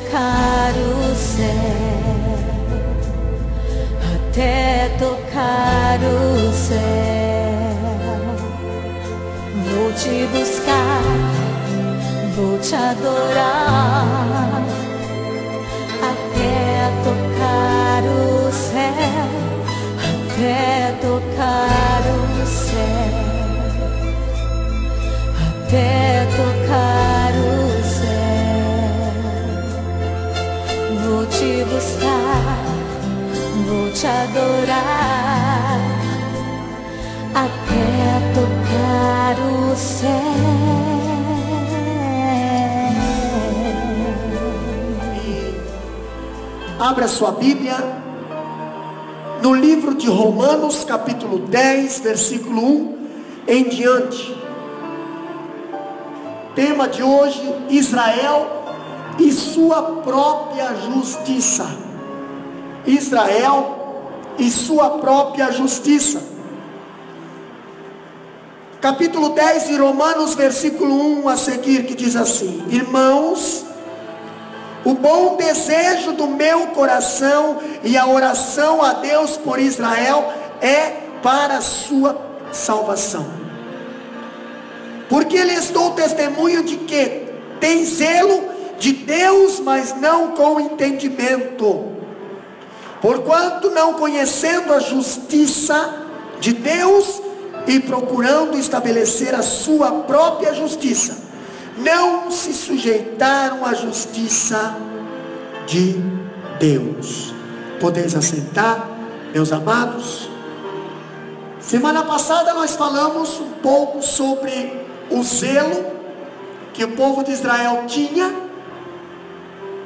tocar o céu, até tocar o céu. Vou te buscar, vou te adorar, até tocar o céu, até tocar o céu, até tocar o céu. Vou te buscar, vou te adorar, até tocar o céu. Abra sua Bíblia no livro de Romanos, capítulo 10, versículo 1 em diante. Tema de hoje: Israel e sua própria justiça. Israel e sua própria justiça. Capítulo 10 de Romanos, versículo 1 a seguir, que diz assim: Irmãos, o bom desejo do meu coração e a oração a Deus por Israel é para a sua salvação. Porque lhes dou testemunho de que tem zelo de Deus, mas não com entendimento. Porquanto não conhecendo a justiça de Deus e procurando estabelecer a sua própria justiça, não se sujeitaram à justiça de Deus. Podeis assentar, meus amados. Semana passada nós falamos um pouco sobre o zelo que o povo de Israel tinha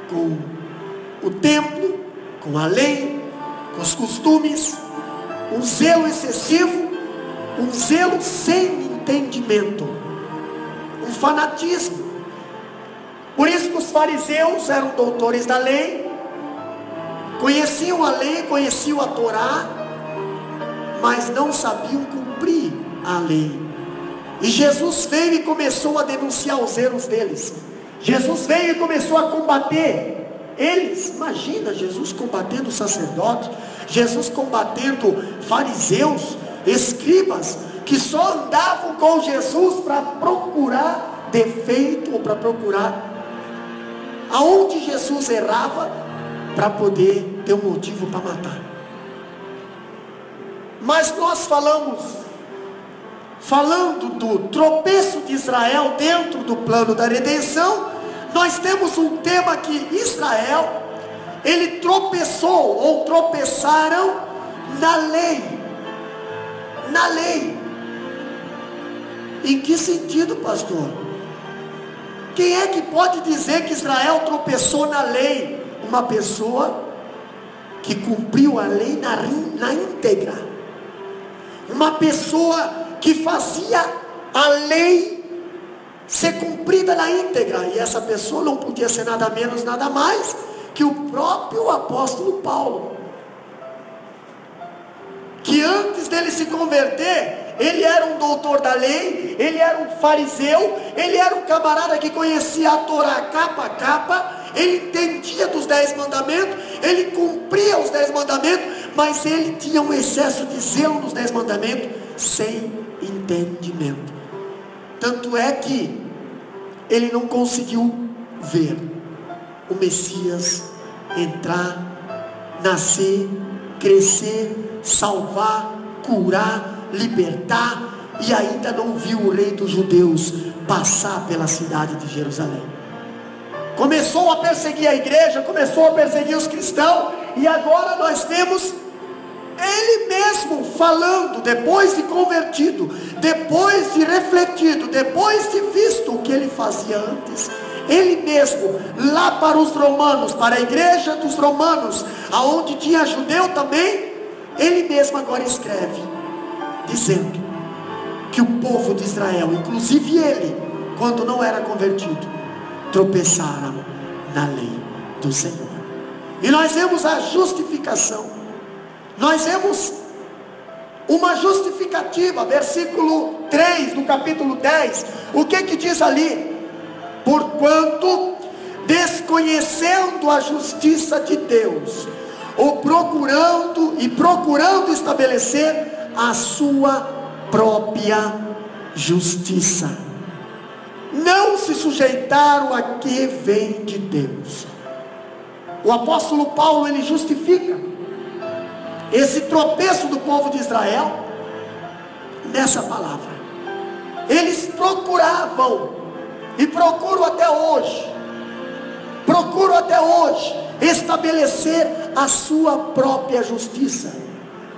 com o templo, com a lei, com os costumes. Um zelo excessivo, um zelo sem entendimento, um fanatismo. Por isso que os fariseus eram doutores da lei, conheciam a lei, conheciam a Torá, mas não sabiam cumprir a lei. E Jesus veio e começou a denunciar os erros deles. Jesus veio e começou a combater eles. Imagina Jesus combatendo sacerdotes, Jesus combatendo fariseus, escribas, que só andavam com Jesus para procurar defeito, ou para procurar aonde Jesus errava, para poder ter um motivo para matar. Mas nós falando do tropeço de Israel dentro do plano da redenção, nós temos um tema que Israel, ele tropeçou, ou tropeçaram na lei. Na lei. Em que sentido, pastor? Quem é que pode dizer que Israel tropeçou na lei? Uma pessoa que cumpriu a lei na íntegra. Uma pessoa que fazia a lei ser cumprida na íntegra. E essa pessoa não podia ser nada menos, nada mais que o próprio apóstolo Paulo, que antes dele se converter, ele era um doutor da lei, ele era um fariseu, ele era um camarada que conhecia a Torá capa a capa, ele entendia dos 10 mandamentos, ele cumpria os 10 mandamentos, mas ele tinha um excesso de zelo nos 10 mandamentos, sem entendimento. Tanto é que ele não conseguiu ver o Messias entrar, nascer, crescer, salvar, curar, libertar, e ainda não viu o rei dos judeus passar pela cidade de Jerusalém. Começou a perseguir a igreja, começou a perseguir os cristãos, e agora nós vemos ele mesmo falando, depois de convertido, depois de refletido, depois de visto o que ele fazia antes, ele mesmo, lá para os romanos, para a igreja dos romanos, aonde tinha judeu também, ele mesmo agora escreve, dizendo que o povo de Israel, inclusive ele, quando não era convertido, tropeçaram na lei do Senhor. E nós vemos a justificação, nós vemos uma justificativa, versículo 3 do capítulo 10, o que diz ali? Porquanto desconhecendo a justiça de Deus, ou procurando estabelecer a sua própria justiça. Não se sujeitaram a que vem de Deus. O apóstolo Paulo, ele justifica esse tropeço do povo de Israel nessa palavra. Eles procuravam e procuram até hoje estabelecer a sua própria justiça.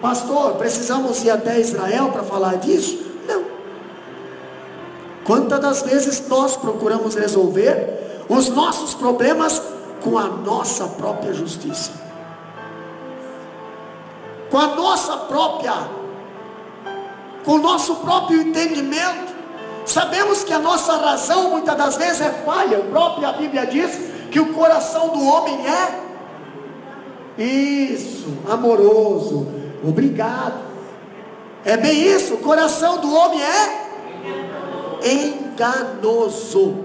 Pastor, precisamos ir até Israel para falar disso? Não. Quantas das vezes nós procuramos resolver os nossos problemas com a nossa própria justiça, com o nosso próprio entendimento? Sabemos que a nossa razão muitas das vezes é falha. A Bíblia diz que o coração do homem é amoroso. Obrigado. É bem isso, o coração do homem é enganoso.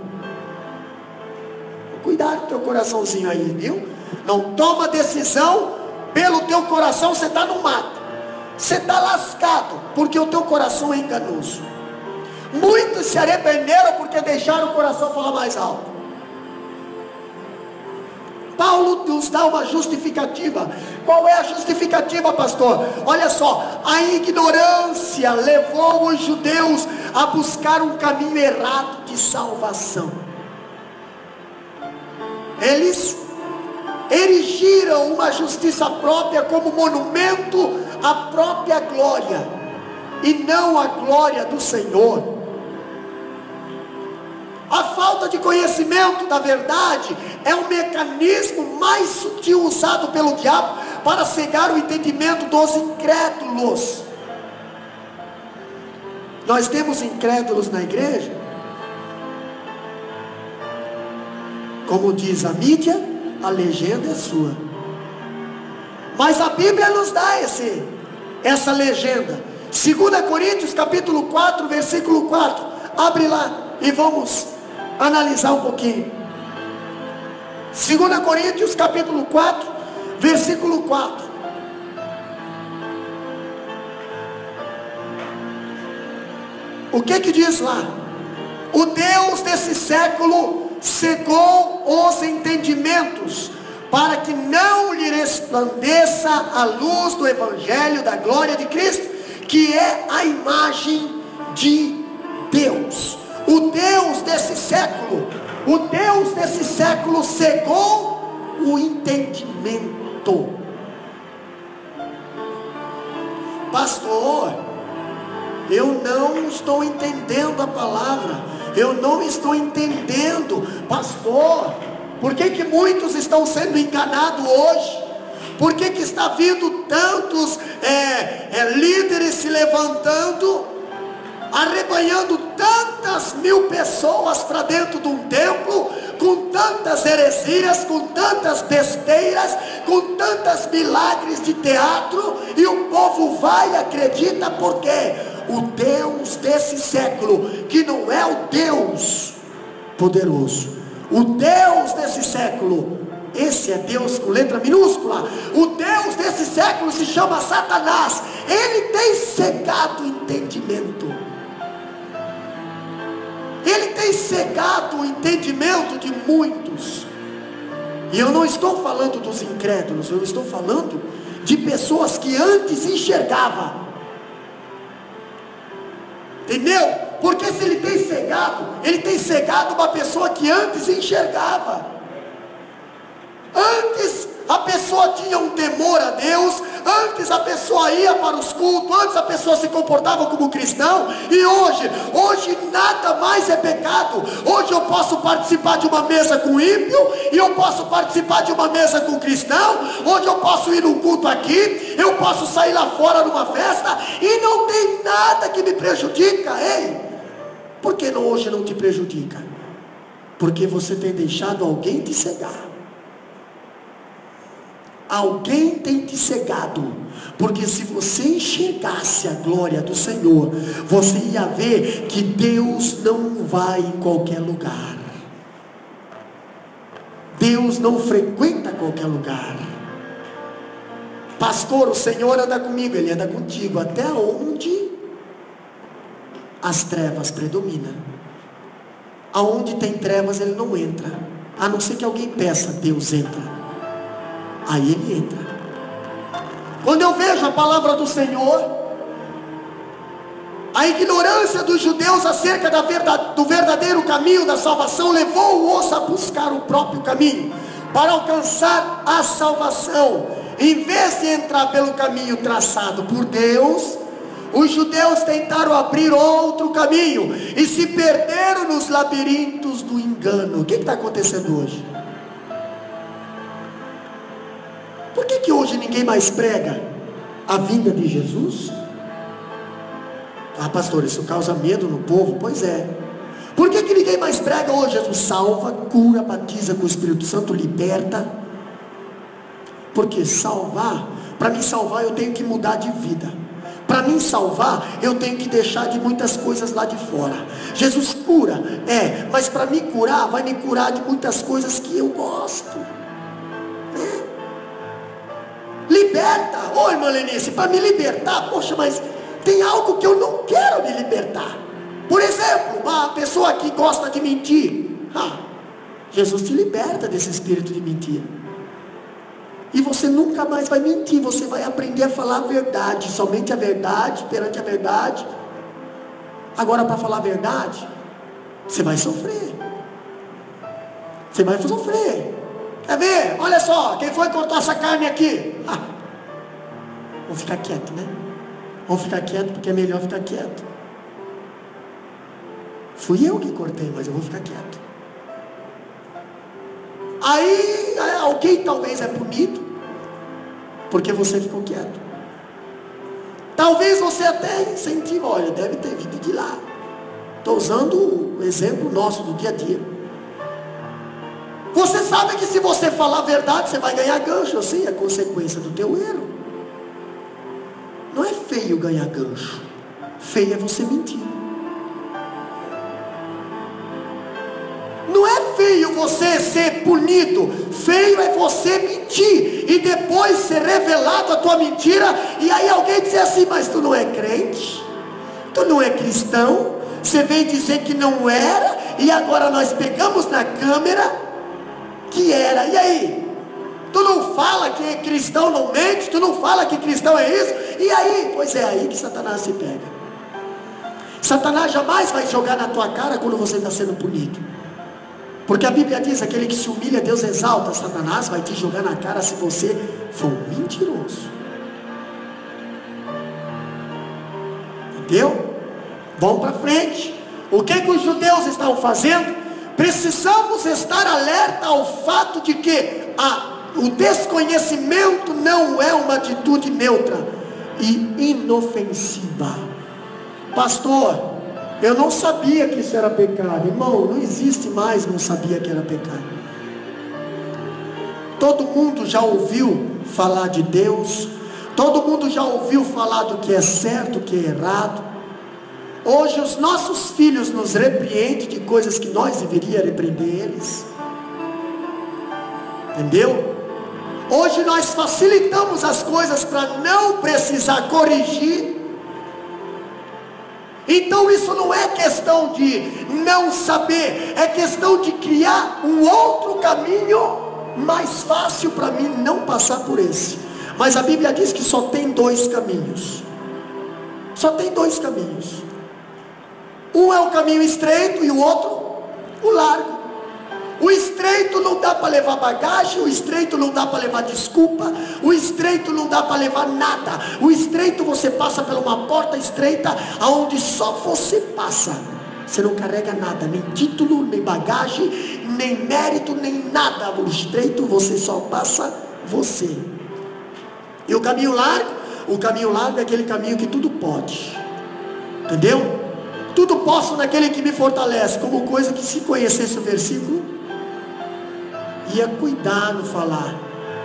Cuidado com o teu coraçãozinho aí, viu? Não toma decisão pelo teu coração, você está no mato. Você está lascado, porque o teu coração é enganoso. Muitos se arrependeram porque deixaram o coração falar mais alto. Paulo nos dá uma justificativa. Qual é a justificativa, pastor? Olha só, a ignorância levou os judeus a buscar um caminho errado de salvação. Eles erigiram uma justiça própria como monumento à própria glória, e não à glória do Senhor. A falta de conhecimento da verdade é o mecanismo mais sutil usado pelo diabo para cegar o entendimento dos incrédulos. Nós temos incrédulos na igreja, como diz a mídia, a legenda é sua. Mas a Bíblia nos dá essa legenda. 2 Coríntios capítulo 4, versículo 4. Abre lá e vamos analisar um pouquinho. 2 Coríntios capítulo 4, versículo 4. O que diz lá? O Deus desse século cegou os entendimentos, para que não lhe resplandeça a luz do evangelho da glória de Cristo, que é a imagem de Deus. O Deus desse século cegou o entendimento. Pastor, eu não estou entendendo a palavra, eu não estou entendendo. Pastor, por que muitos estão sendo enganados hoje? Por que está vindo tantos líderes se levantando, arrebanhando tantas mil pessoas para dentro de um templo, com tantas heresias, com tantas besteiras, com tantos milagres de teatro, e o povo vai e acredita? Porque o Deus desse século, que não é o Deus poderoso, o Deus desse século, esse é Deus com letra minúscula, o Deus desse século se chama Satanás. Ele tem cegado o entendimento, ele tem cegado o entendimento de muitos. E eu não estou falando dos incrédulos, eu estou falando de pessoas que antes enxergavam. Entendeu? Porque se ele tem cegado uma pessoa que antes enxergava. Antes a pessoa tinha um temor a Deus, antes a pessoa ia para os cultos, antes a pessoa se comportava como cristão. E hoje nada mais é pecado. Hoje eu posso participar de uma mesa com ímpio, e eu posso participar de uma mesa com cristão. Hoje eu posso ir num culto aqui, eu posso sair lá fora numa festa, e não tem nada que me prejudica. Ei, por que hoje não te prejudica? Porque você tem deixado alguém te cegar. Alguém tem te cegado. Porque se você enxergasse a glória do Senhor, você ia ver que Deus não vai em qualquer lugar. Deus não frequenta qualquer lugar. Pastor, o Senhor anda comigo. Ele anda contigo até onde as trevas predominam. Aonde tem trevas Ele não entra, a não ser que alguém peça, Deus entra. Aí Ele entra. Quando eu vejo a palavra do Senhor, a ignorância dos judeus acerca do verdadeiro caminho da salvação levou-os a buscar o próprio caminho para alcançar a salvação. Em vez de entrar pelo caminho traçado por Deus, os judeus tentaram abrir outro caminho e se perderam nos labirintos do engano. O que está acontecendo hoje? Por que hoje ninguém mais prega a vinda de Jesus? Ah, pastor, isso causa medo no povo. Pois é. Por que ninguém mais prega hoje? Jesus salva, cura, batiza com o Espírito Santo, liberta. Porque salvar, para me salvar eu tenho que mudar de vida. Para me salvar eu tenho que deixar de muitas coisas lá de fora. Jesus cura, mas para me curar, vai me curar de muitas coisas que eu gosto. Liberta. Ô irmã Lenice, para me libertar, poxa, mas tem algo que eu não quero me libertar. Por exemplo, uma pessoa que gosta de mentir. Jesus te liberta desse espírito de mentira. E você nunca mais vai mentir. Você vai aprender a falar a verdade. Somente a verdade, perante a verdade. Agora, para falar a verdade, você vai sofrer. Você vai sofrer. Quer ver? Olha só, quem foi cortar essa carne aqui? Vou ficar quieto, né? Vamos ficar quieto, porque é melhor ficar quieto. Fui eu que cortei, mas eu vou ficar quieto. Aí alguém talvez é punido porque você ficou quieto. Talvez você até incentive, olha, deve ter vindo de lá. Estou usando o exemplo nosso do dia a dia. Você sabe que se você falar a verdade, você vai ganhar gancho. Eu sei a consequência do teu erro. Não é feio ganhar gancho. Feio é você mentir. Não é feio você ser punido. Feio é você mentir e depois ser revelado a tua mentira. E aí alguém dizer assim, mas tu não é crente? Tu não é cristão? Você vem dizer que não era e agora nós pegamos na câmera que era. E aí? Tu não fala que cristão não mente? Tu não fala que cristão é isso? E aí? Pois é aí que Satanás se pega. Satanás jamais vai jogar na tua cara quando você está sendo punido. Porque a Bíblia diz, aquele que se humilha, Deus exalta. Satanás vai te jogar na cara se você for um mentiroso. Entendeu? Vamos para frente. O que os judeus estavam fazendo? Precisamos estar alerta ao fato de que o desconhecimento não é uma atitude neutra e inofensiva. Pastor, eu não sabia que isso era pecado. Irmão, não existe mais não sabia que era pecado. Todo mundo já ouviu falar de Deus. Todo mundo já ouviu falar do que é certo, o que é errado. Hoje os nossos filhos nos repreendem de coisas que nós deveríamos repreender eles. Entendeu? Hoje nós facilitamos as coisas para não precisar corrigir. Então isso não é questão de não saber, é questão de criar um outro caminho mais fácil para mim não passar por esse. Mas a Bíblia diz que só tem dois caminhos. Só tem dois caminhos. Um é o caminho estreito e o outro o largo. O estreito não dá para levar bagagem, o estreito não dá para levar desculpa, o estreito não dá para levar nada. O estreito você passa por uma porta estreita, aonde só você passa. Você não carrega nada, nem título, nem bagagem, nem mérito, nem nada. O estreito você só passa você. E o caminho largo é aquele caminho que tudo pode. Entendeu? Tudo posso naquele que me fortalece. Como coisa que, se conhecesse o versículo, ia cuidar no falar.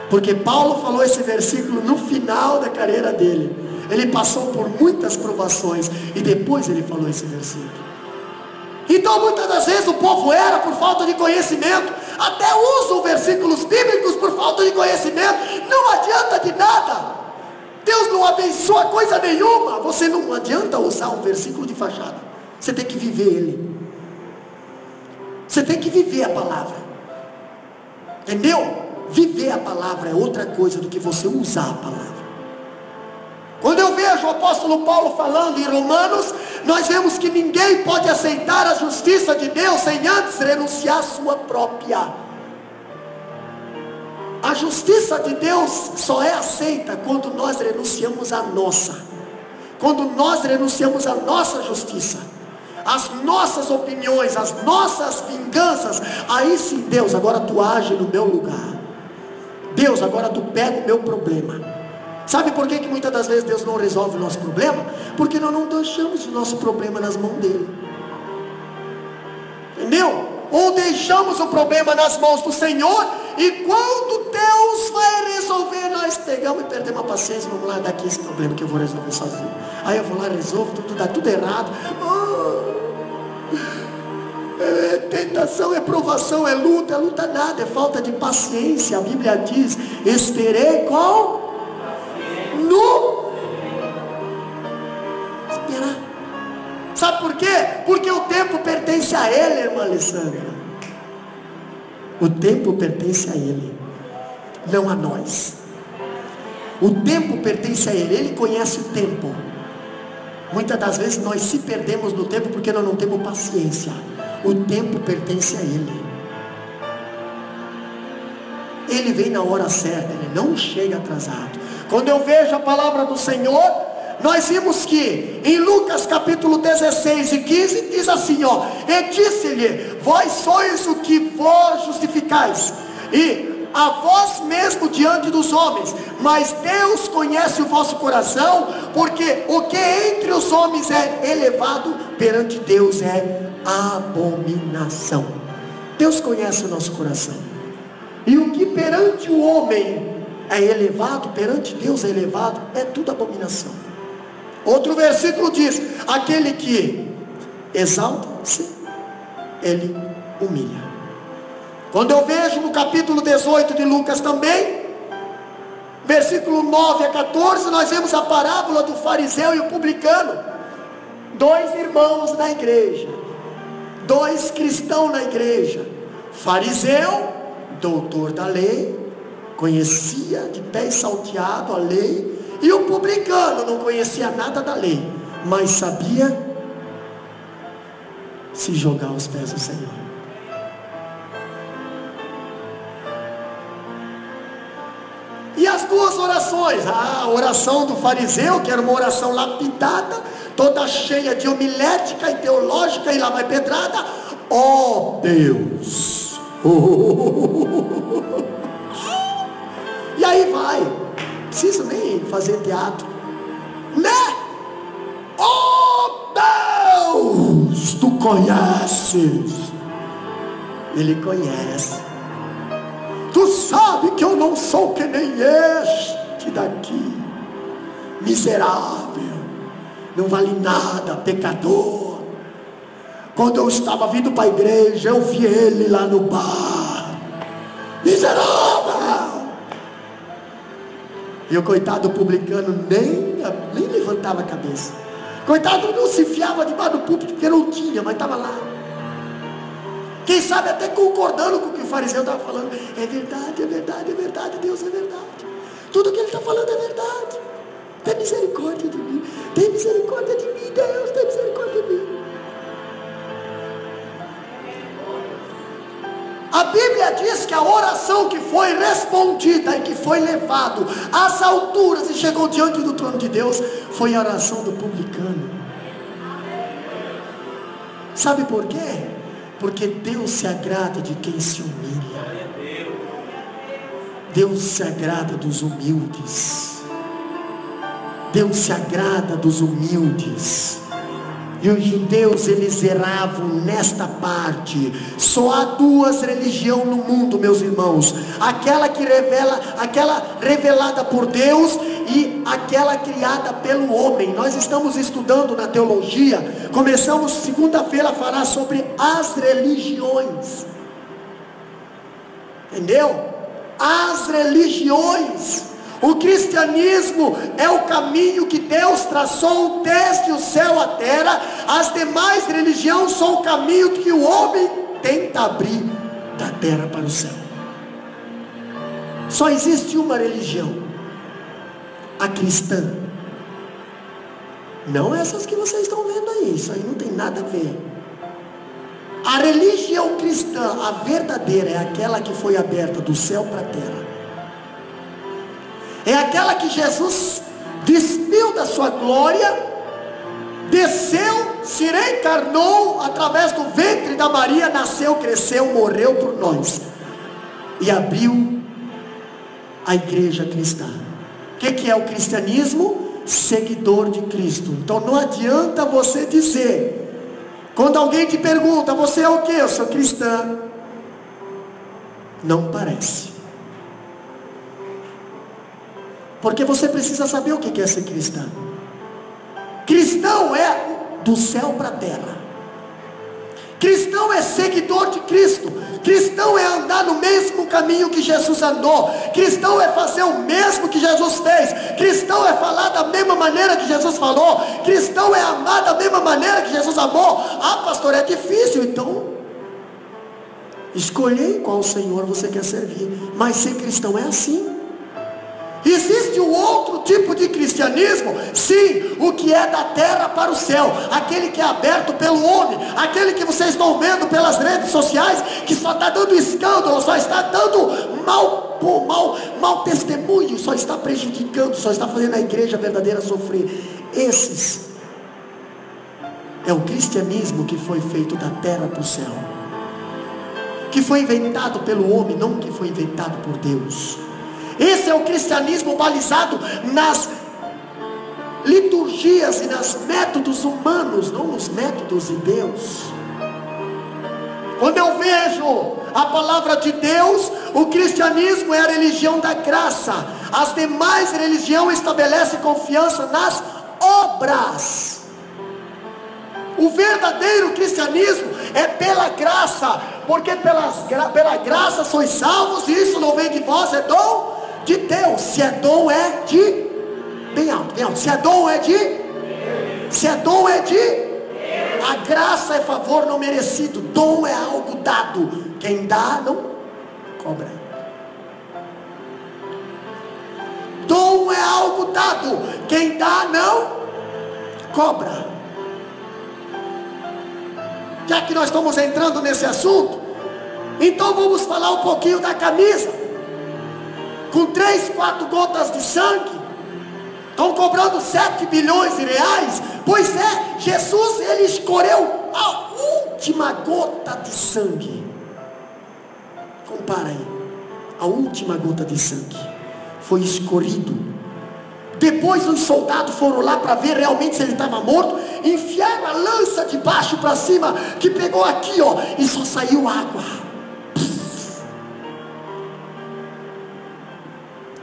Porque Paulo falou esse versículo no final da carreira dele. Ele passou por muitas provações e depois ele falou esse versículo. Então muitas das vezes o povo era por falta de conhecimento. até usam versículos bíblicos por falta de conhecimento, não adianta de nada. Deus não abençoa coisa nenhuma. Você não adianta usar um versículo de fachada, você tem que viver ele. Você tem que viver a palavra, entendeu? Viver a palavra é outra coisa do que você usar a palavra. Quando eu vejo o apóstolo Paulo falando em Romanos, nós vemos que ninguém pode aceitar a justiça de Deus sem antes renunciar à sua própria. A justiça de Deus só é aceita quando nós renunciamos à nossa. Quando nós renunciamos à nossa justiça, as nossas opiniões, as nossas vinganças, aí sim, Deus, agora tu age no meu lugar. Deus, agora tu pega o meu problema. Sabe por que muitas das vezes Deus não resolve o nosso problema? Porque nós não deixamos o nosso problema nas mãos dele. Entendeu? Ou deixamos o problema nas mãos do Senhor, e quando Deus vai resolver, nós pegamos e perdemos a paciência. Vamos lá, daqui esse problema que eu vou resolver sozinho. Aí eu vou lá, resolvo, tudo dá tudo errado. É tentação, é provação, é luta nada, é falta de paciência. A Bíblia diz: esperei qual? No esperar. Sabe por quê? Porque o tempo pertence a Ele, irmã Alessandra. O tempo pertence a Ele, não a nós. O tempo pertence a Ele, Ele conhece o tempo. Muitas das vezes nós se perdemos no tempo porque nós não temos paciência. O tempo pertence a Ele. Ele vem na hora certa, Ele não chega atrasado. Quando eu vejo a palavra do Senhor, nós vimos que em Lucas capítulo 16 e 15 diz assim, ó: e disse-lhe: vós sois o que vós justificais, e a vós mesmo diante dos homens, mas Deus conhece o vosso coração, porque o que entre os homens é elevado, perante Deus é abominação. Deus conhece o nosso coração, e o que perante o homem é elevado, perante Deus é elevado, é tudo abominação. Outro versículo diz: aquele que exalta-se, ele humilha. Quando eu vejo no capítulo 18 de Lucas também, versículo 9 a 14, nós vemos a parábola do fariseu e o publicano. Dois irmãos na igreja, dois cristãos na igreja. Fariseu, doutor da lei, conhecia de pé salteado a lei, e o publicano não conhecia nada da lei, mas sabia se jogar aos pés do Senhor. E as duas orações, a oração do fariseu, que era uma oração lapidada, toda cheia de homilética e teológica, e lá vai pedrada: ó Deus. E aí vai, não precisa nem fazer teatro, né? Ó Deus, tu conheces. Ele conhece. Tu sabe que eu não sou que nem este daqui, miserável, não vale nada, pecador. Quando eu estava vindo para a igreja, eu vi ele lá no bar, miserável. E o coitado publicano nem levantava a cabeça. Coitado, não se fiava debaixo do púlpito, porque não tinha, mas estava lá. Quem sabe até concordando com o que o fariseu estava falando. É verdade, é verdade, é verdade, Deus, é verdade. Tudo que ele está falando é verdade. Tem misericórdia de mim. Tem misericórdia de mim, Deus, tem misericórdia de mim. A Bíblia diz que a oração que foi respondida e que foi levado às alturas e chegou diante do trono de Deus foi a oração do publicano. Sabe por quê? Porque Deus se agrada de quem se humilha. Deus se agrada dos humildes. Deus se agrada dos humildes. E os judeus, eles erravam nesta parte. Só há duas religiões no mundo, meus irmãos: aquela que revela, aquela revelada por Deus, e aquela criada pelo homem. Nós estamos estudando na teologia. Começamos segunda-feira a falar sobre as religiões. Entendeu? As religiões. O cristianismo é o caminho que Deus traçou desde o céu à terra. As demais religiões são o caminho que o homem tenta abrir da terra para o céu. Só existe uma religião, a cristã. Não essas que vocês estão vendo aí, isso aí não tem nada a ver. A religião cristã, a verdadeira, é aquela que foi aberta do céu para a terra. É aquela que Jesus despiu da sua glória, desceu, se reencarnou através do ventre da Maria, nasceu, cresceu, morreu por nós e abriu a igreja cristã. O que é o cristianismo? Seguidor de Cristo. Então não adianta você dizer, quando alguém te pergunta, você é o que? Eu sou cristã. Não parece. Porque você precisa saber o que é ser cristão. Cristão é do céu para a terra. Cristão é seguidor de Cristo. Cristão é andar no mesmo caminho que Jesus andou. Cristão é fazer o mesmo que Jesus fez. Cristão é falar da mesma maneira que Jesus falou. Cristão é amar da mesma maneira que Jesus amou. Ah, pastor, é difícil. Então escolher qual Senhor você quer servir. Mas ser cristão é assim. Existe um outro tipo de cristianismo, sim, o que é da terra para o céu, aquele que é aberto pelo homem, aquele que vocês estão vendo pelas redes sociais, que só está dando escândalo, só está dando mau testemunho, só está prejudicando, só está fazendo a igreja verdadeira sofrer. Esses é o cristianismo que foi feito da terra para o céu, que foi inventado pelo homem, não que foi inventado por Deus. Esse é o cristianismo balizado nas liturgias e nos métodos humanos, não nos métodos de Deus. Quando eu vejo a palavra de Deus, o cristianismo é a religião da graça. As demais religiões estabelecem confiança nas obras. O verdadeiro cristianismo é pela graça, porque pela graça sois salvos, e isso não vem de vós, é dom de Deus. Se é dom, é de, bem alto, se é dom, é de, se é dom, é de, a graça é favor não merecido, dom é algo dado, quem dá não cobra. Dom é algo dado, quem dá não cobra. Já que nós estamos entrando nesse assunto, então vamos falar um pouquinho da camisa. Com 3, 4 gotas de sangue, estão cobrando 7 bilhões de reais. Pois é, Jesus, ele escorreu a última gota de sangue. Compara aí, a última gota de sangue foi escorrido. Depois os soldados foram lá para ver realmente se ele estava morto. Enfiaram a lança de baixo para cima, que pegou aqui, ó, e só saiu água.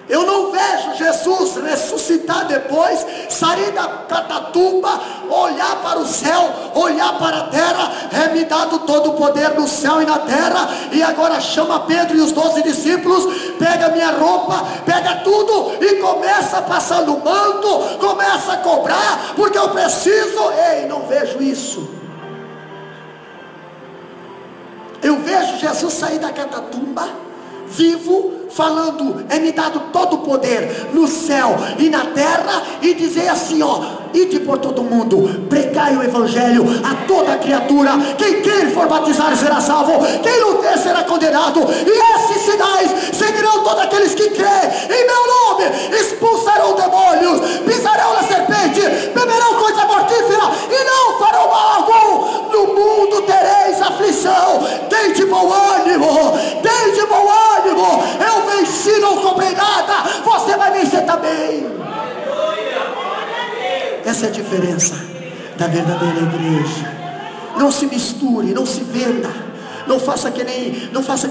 Eu não vejo Jesus ressuscitar depois, sair da catatumba, olhar para o céu, olhar para a terra, é me dado todo o poder no céu e na terra, e agora chama Pedro e os 12 discípulos, pega minha roupa, pega tudo, e começa a passar no manto, começa a cobrar, porque eu preciso. Ei, não vejo isso. Eu vejo Jesus sair da catatumba, vivo, falando, é me dado todo o poder no céu e na terra, e dizer assim, ó, ide por todo mundo, pregai o evangelho a toda criatura, quem crer e for batizado será salvo, quem não crer será condenado, e esses sinais seguirão todos aqueles que crêem em meu nome, expulsarão demônios, pisarão na serpente, beberão coisa mortífera, e não farão mal algum. No mundo tereis aflição, tende bom ânimo, tende bom ânimo, eu venci, não comprei nada, você vai vencer também. Essa é a diferença da verdadeira igreja. Não se misture, não se venda, não faça que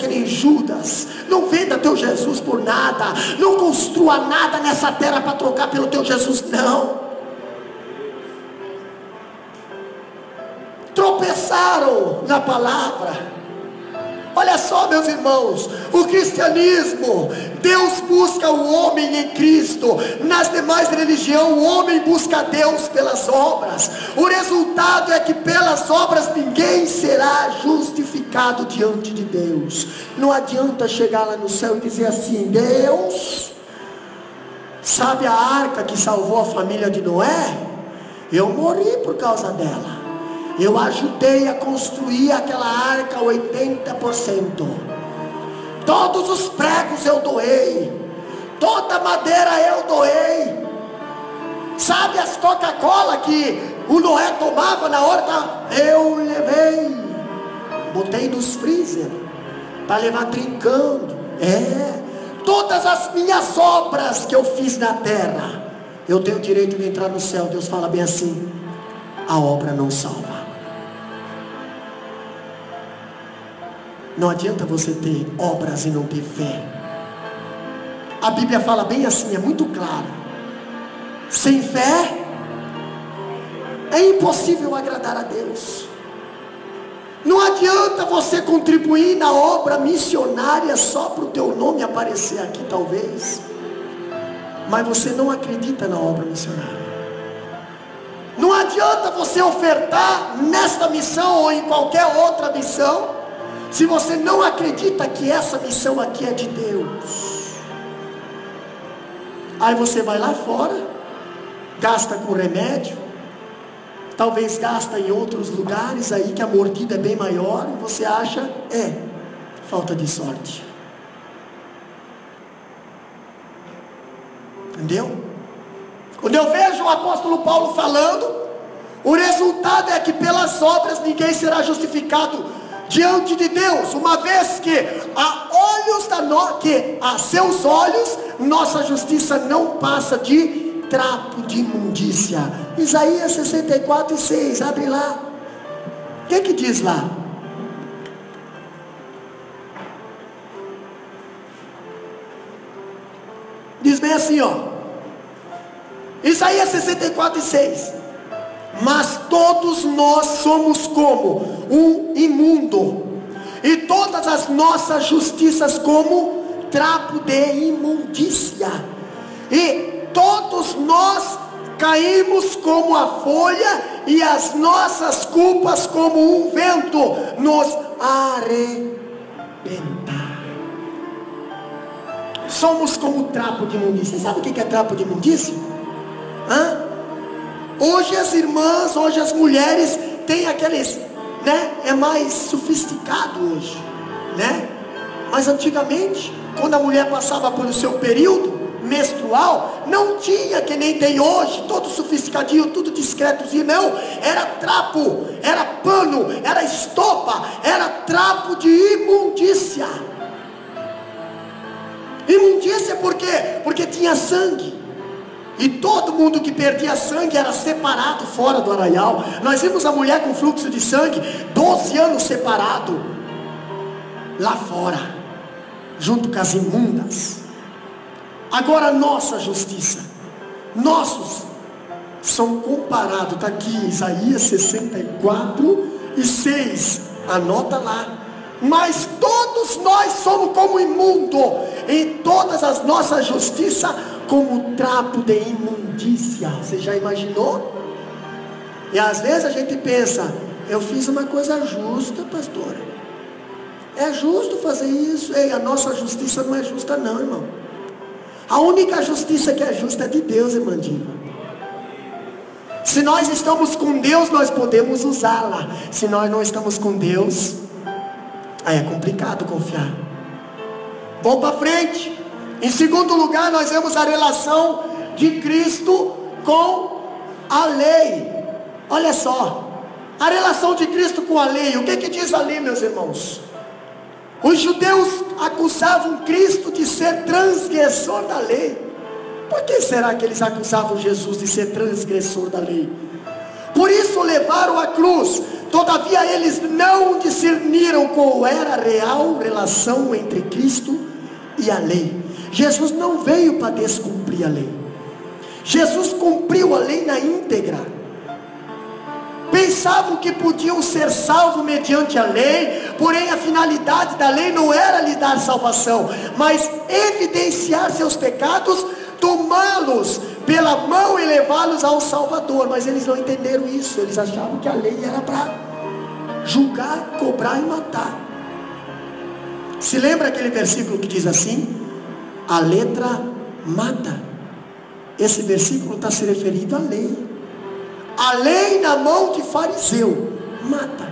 nem Judas, não venda teu Jesus por nada, não construa nada nessa terra para trocar pelo teu Jesus, não. Tropeçaram na palavra, Olha só, meus irmãos, o cristianismo, Deus busca o homem em Cristo. Nas demais religiões, o homem busca Deus pelas obras. O resultado é que pelas obras ninguém será justificado diante de Deus. Não adianta chegar lá no céu e dizer assim: Deus, sabe a arca que salvou a família de Noé? Eu morri por causa dela. Eu ajudei a construir aquela arca 80%. Todos os pregos eu doei. Toda a madeira eu doei. Sabe as Coca-Cola que o Noé tomava na hora? Eu levei. Botei nos freezer para levar trincando. Todas as minhas obras que eu fiz na terra, eu tenho o direito de entrar no céu. Deus fala bem assim: a obra não salva. Não adianta você ter obras e não ter fé. A Bíblia fala bem assim, é muito claro: sem fé é impossível agradar a Deus. Não adianta você contribuir na obra missionária só para o teu nome aparecer aqui talvez, mas você não acredita na obra missionária. Não adianta você ofertar nesta missão ou em qualquer outra missão, se você não acredita que essa missão aqui é de Deus. Aí você vai lá fora, gasta com remédio, talvez gasta em outros lugares aí que a mordida é bem maior, e você acha, falta de sorte. Entendeu? Quando eu vejo o apóstolo Paulo falando, o resultado é que pelas obras ninguém será justificado diante de Deus, uma vez que a seus olhos nossa justiça não passa de trapo de imundícia. Isaías 64:6, abre lá. O que diz lá? Diz bem assim, Isaías 64:6. Mas todos nós somos como um imundo, e todas as nossas justiças como trapo de imundícia, e todos nós caímos como a folha, e as nossas culpas como um vento nos arrebenta. Somos como trapo de imundícia. Sabe o que é trapo de imundícia? Hoje as irmãs, hoje as mulheres têm aqueles, é mais sofisticado hoje, mas antigamente, quando a mulher passava pelo seu período menstrual, não tinha que nem tem hoje, todo sofisticadinho, tudo discretozinho, não, era trapo, era pano, era estopa, era trapo de imundícia. Imundícia por quê? Porque tinha sangue. E todo mundo que perdia sangue era separado fora do arraial. Nós vimos a mulher com fluxo de sangue 12 anos separado lá fora, junto com as imundas. Agora nossa justiça, nossos são comparados. Está aqui Isaías 64:6, anota lá. Mas todos nós somos como imundo, em todas as nossas justiças como trapo de imundícia. Você já imaginou? E às vezes a gente pensa: eu fiz uma coisa justa, pastora. É justo fazer isso? Ei, a nossa justiça não é justa não, irmão. A única justiça que é justa é de Deus, irmã Diva. Se nós estamos com Deus, nós podemos usá-la. Se nós não estamos com Deus, aí é complicado confiar. Vamos para frente. Em segundo lugar, nós vemos a relação de Cristo com a lei. Olha só, a relação de Cristo com a lei. O que diz a lei, meus irmãos? Os judeus acusavam Cristo de ser transgressor da lei. Por que será que eles acusavam Jesus de ser transgressor da lei? Por isso o levaram à cruz. Todavia eles não discerniram qual era a real relação entre Cristo e a lei. Jesus não veio para descumprir a lei. Jesus cumpriu a lei na íntegra. Pensavam que podiam ser salvos mediante a lei, Porém a finalidade da lei não era lhe dar salvação, mas evidenciar seus pecados, tomá-los pela mão e levá-los ao Salvador. Mas eles não entenderam isso. Eles achavam que a lei era para julgar, cobrar e matar. Se lembra aquele versículo que diz assim: a letra mata? Esse versículo está se referindo à lei. A lei na mão de fariseu mata,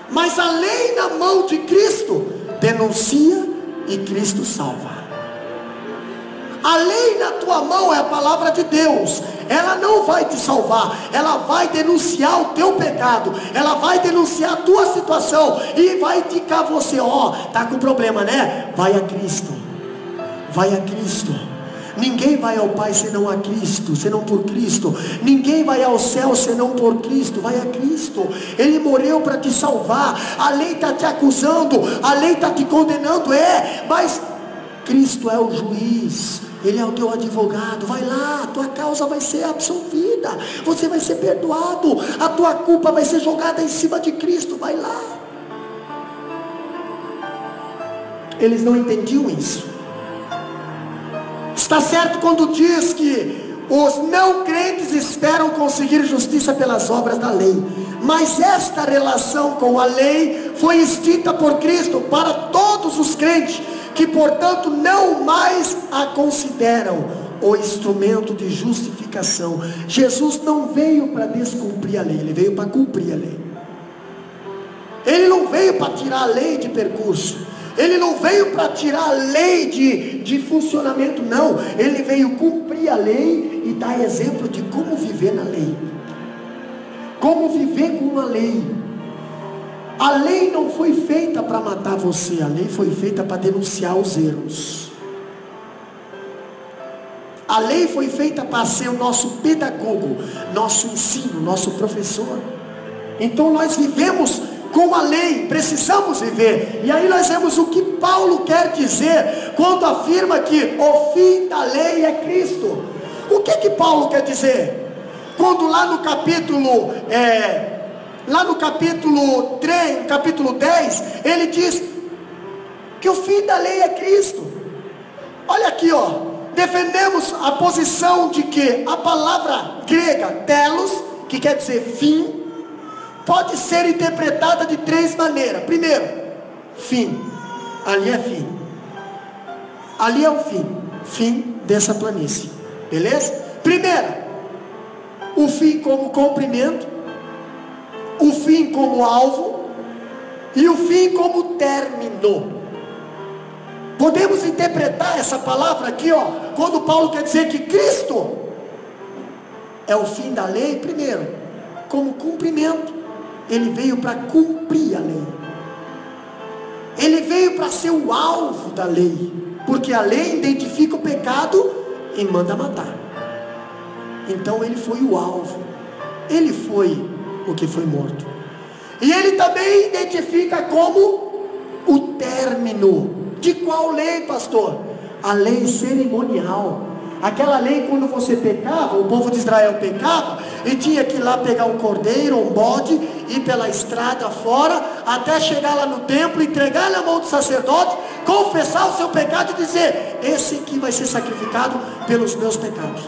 mas a lei na mão de Cristo denuncia e Cristo salva. A lei na tua mão é a palavra de Deus. Ela não vai te salvar, ela vai denunciar o teu pecado, ela vai denunciar a tua situação e vai indicar você: ó, tá com problema, né? Vai a Cristo, vai a Cristo. Ninguém vai ao Pai senão a Cristo, senão por Cristo. Ninguém vai ao céu senão por Cristo. Vai a Cristo. Ele morreu para te salvar. A lei está te acusando, a lei está te condenando, mas Cristo é o juiz, Ele é o teu advogado. Vai lá, a tua causa vai ser absolvida, você vai ser perdoado, a tua culpa vai ser jogada em cima de Cristo. Vai lá. Eles não entendiam isso. Está certo quando diz que os não crentes esperam conseguir justiça pelas obras da lei, mas esta relação com a lei foi extinta por Cristo para todos os crentes, que portanto não mais a consideram o instrumento de justificação. Jesus não veio para descumprir a lei, Ele veio para cumprir a lei. Ele não veio para tirar a lei de percurso, Ele não veio para tirar a lei de funcionamento, não. Ele veio cumprir a lei e dar exemplo de como viver na lei, como viver com a lei. A lei não foi feita para matar você, a lei foi feita para denunciar os erros. A lei foi feita para ser o nosso pedagogo, nosso ensino, nosso professor. Então nós vivemos com a lei, precisamos viver. E aí nós vemos o que Paulo quer dizer quando afirma que o fim da lei é Cristo. O que Paulo quer dizer? Quando lá no capítulo 3, capítulo 10, ele diz que o fim da lei é Cristo. Olha aqui, defendemos a posição de que a palavra grega telos, que quer dizer fim, pode ser interpretada de três maneiras. Primeiro, fim. Ali é fim. Ali é o fim. Fim dessa planície. Beleza? Primeiro, o fim como comprimento, o fim como alvo e o fim como término. Podemos interpretar essa palavra aqui, quando Paulo quer dizer que Cristo é o fim da lei, primeiro, como cumprimento. Ele veio para cumprir a lei. Ele veio para ser o alvo da lei, porque a lei identifica o pecado e manda matar. Então ele foi o alvo, ele foi o que foi morto. E ele também identifica como o término. De qual lei, pastor? A lei cerimonial. Aquela lei, quando você pecava, o povo de Israel pecava e tinha que ir lá pegar um cordeiro, um bode, ir pela estrada fora, até chegar lá no templo, entregar na mão do sacerdote, confessar o seu pecado e dizer: esse aqui vai ser sacrificado pelos meus pecados.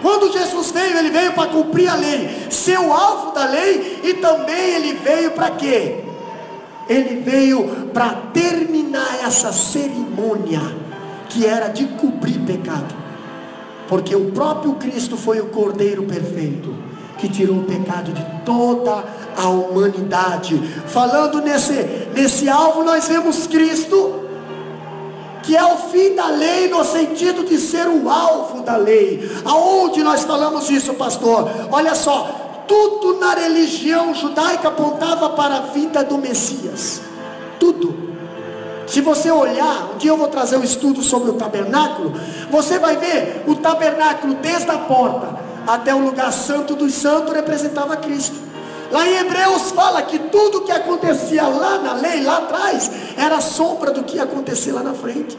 Quando Jesus veio, ele veio para cumprir a lei, ser o alvo da lei, e também ele veio para quê? Ele veio para terminar essa cerimônia, que era de cobrir pecado, porque o próprio Cristo foi o Cordeiro perfeito, que tirou o pecado de toda a humanidade. Falando nesse alvo, nós vemos Cristo, que é o fim da lei, no sentido de ser o alvo da lei. Aonde nós falamos isso, pastor? Olha só, tudo na religião judaica apontava para a vinda do Messias, tudo. Se você olhar, um dia eu vou trazer um estudo sobre o tabernáculo, você vai ver o tabernáculo desde a porta até o lugar santo dos santos representava Cristo. Lá em Hebreus fala que tudo que acontecia lá na lei, lá atrás, era sombra do que ia acontecer lá na frente.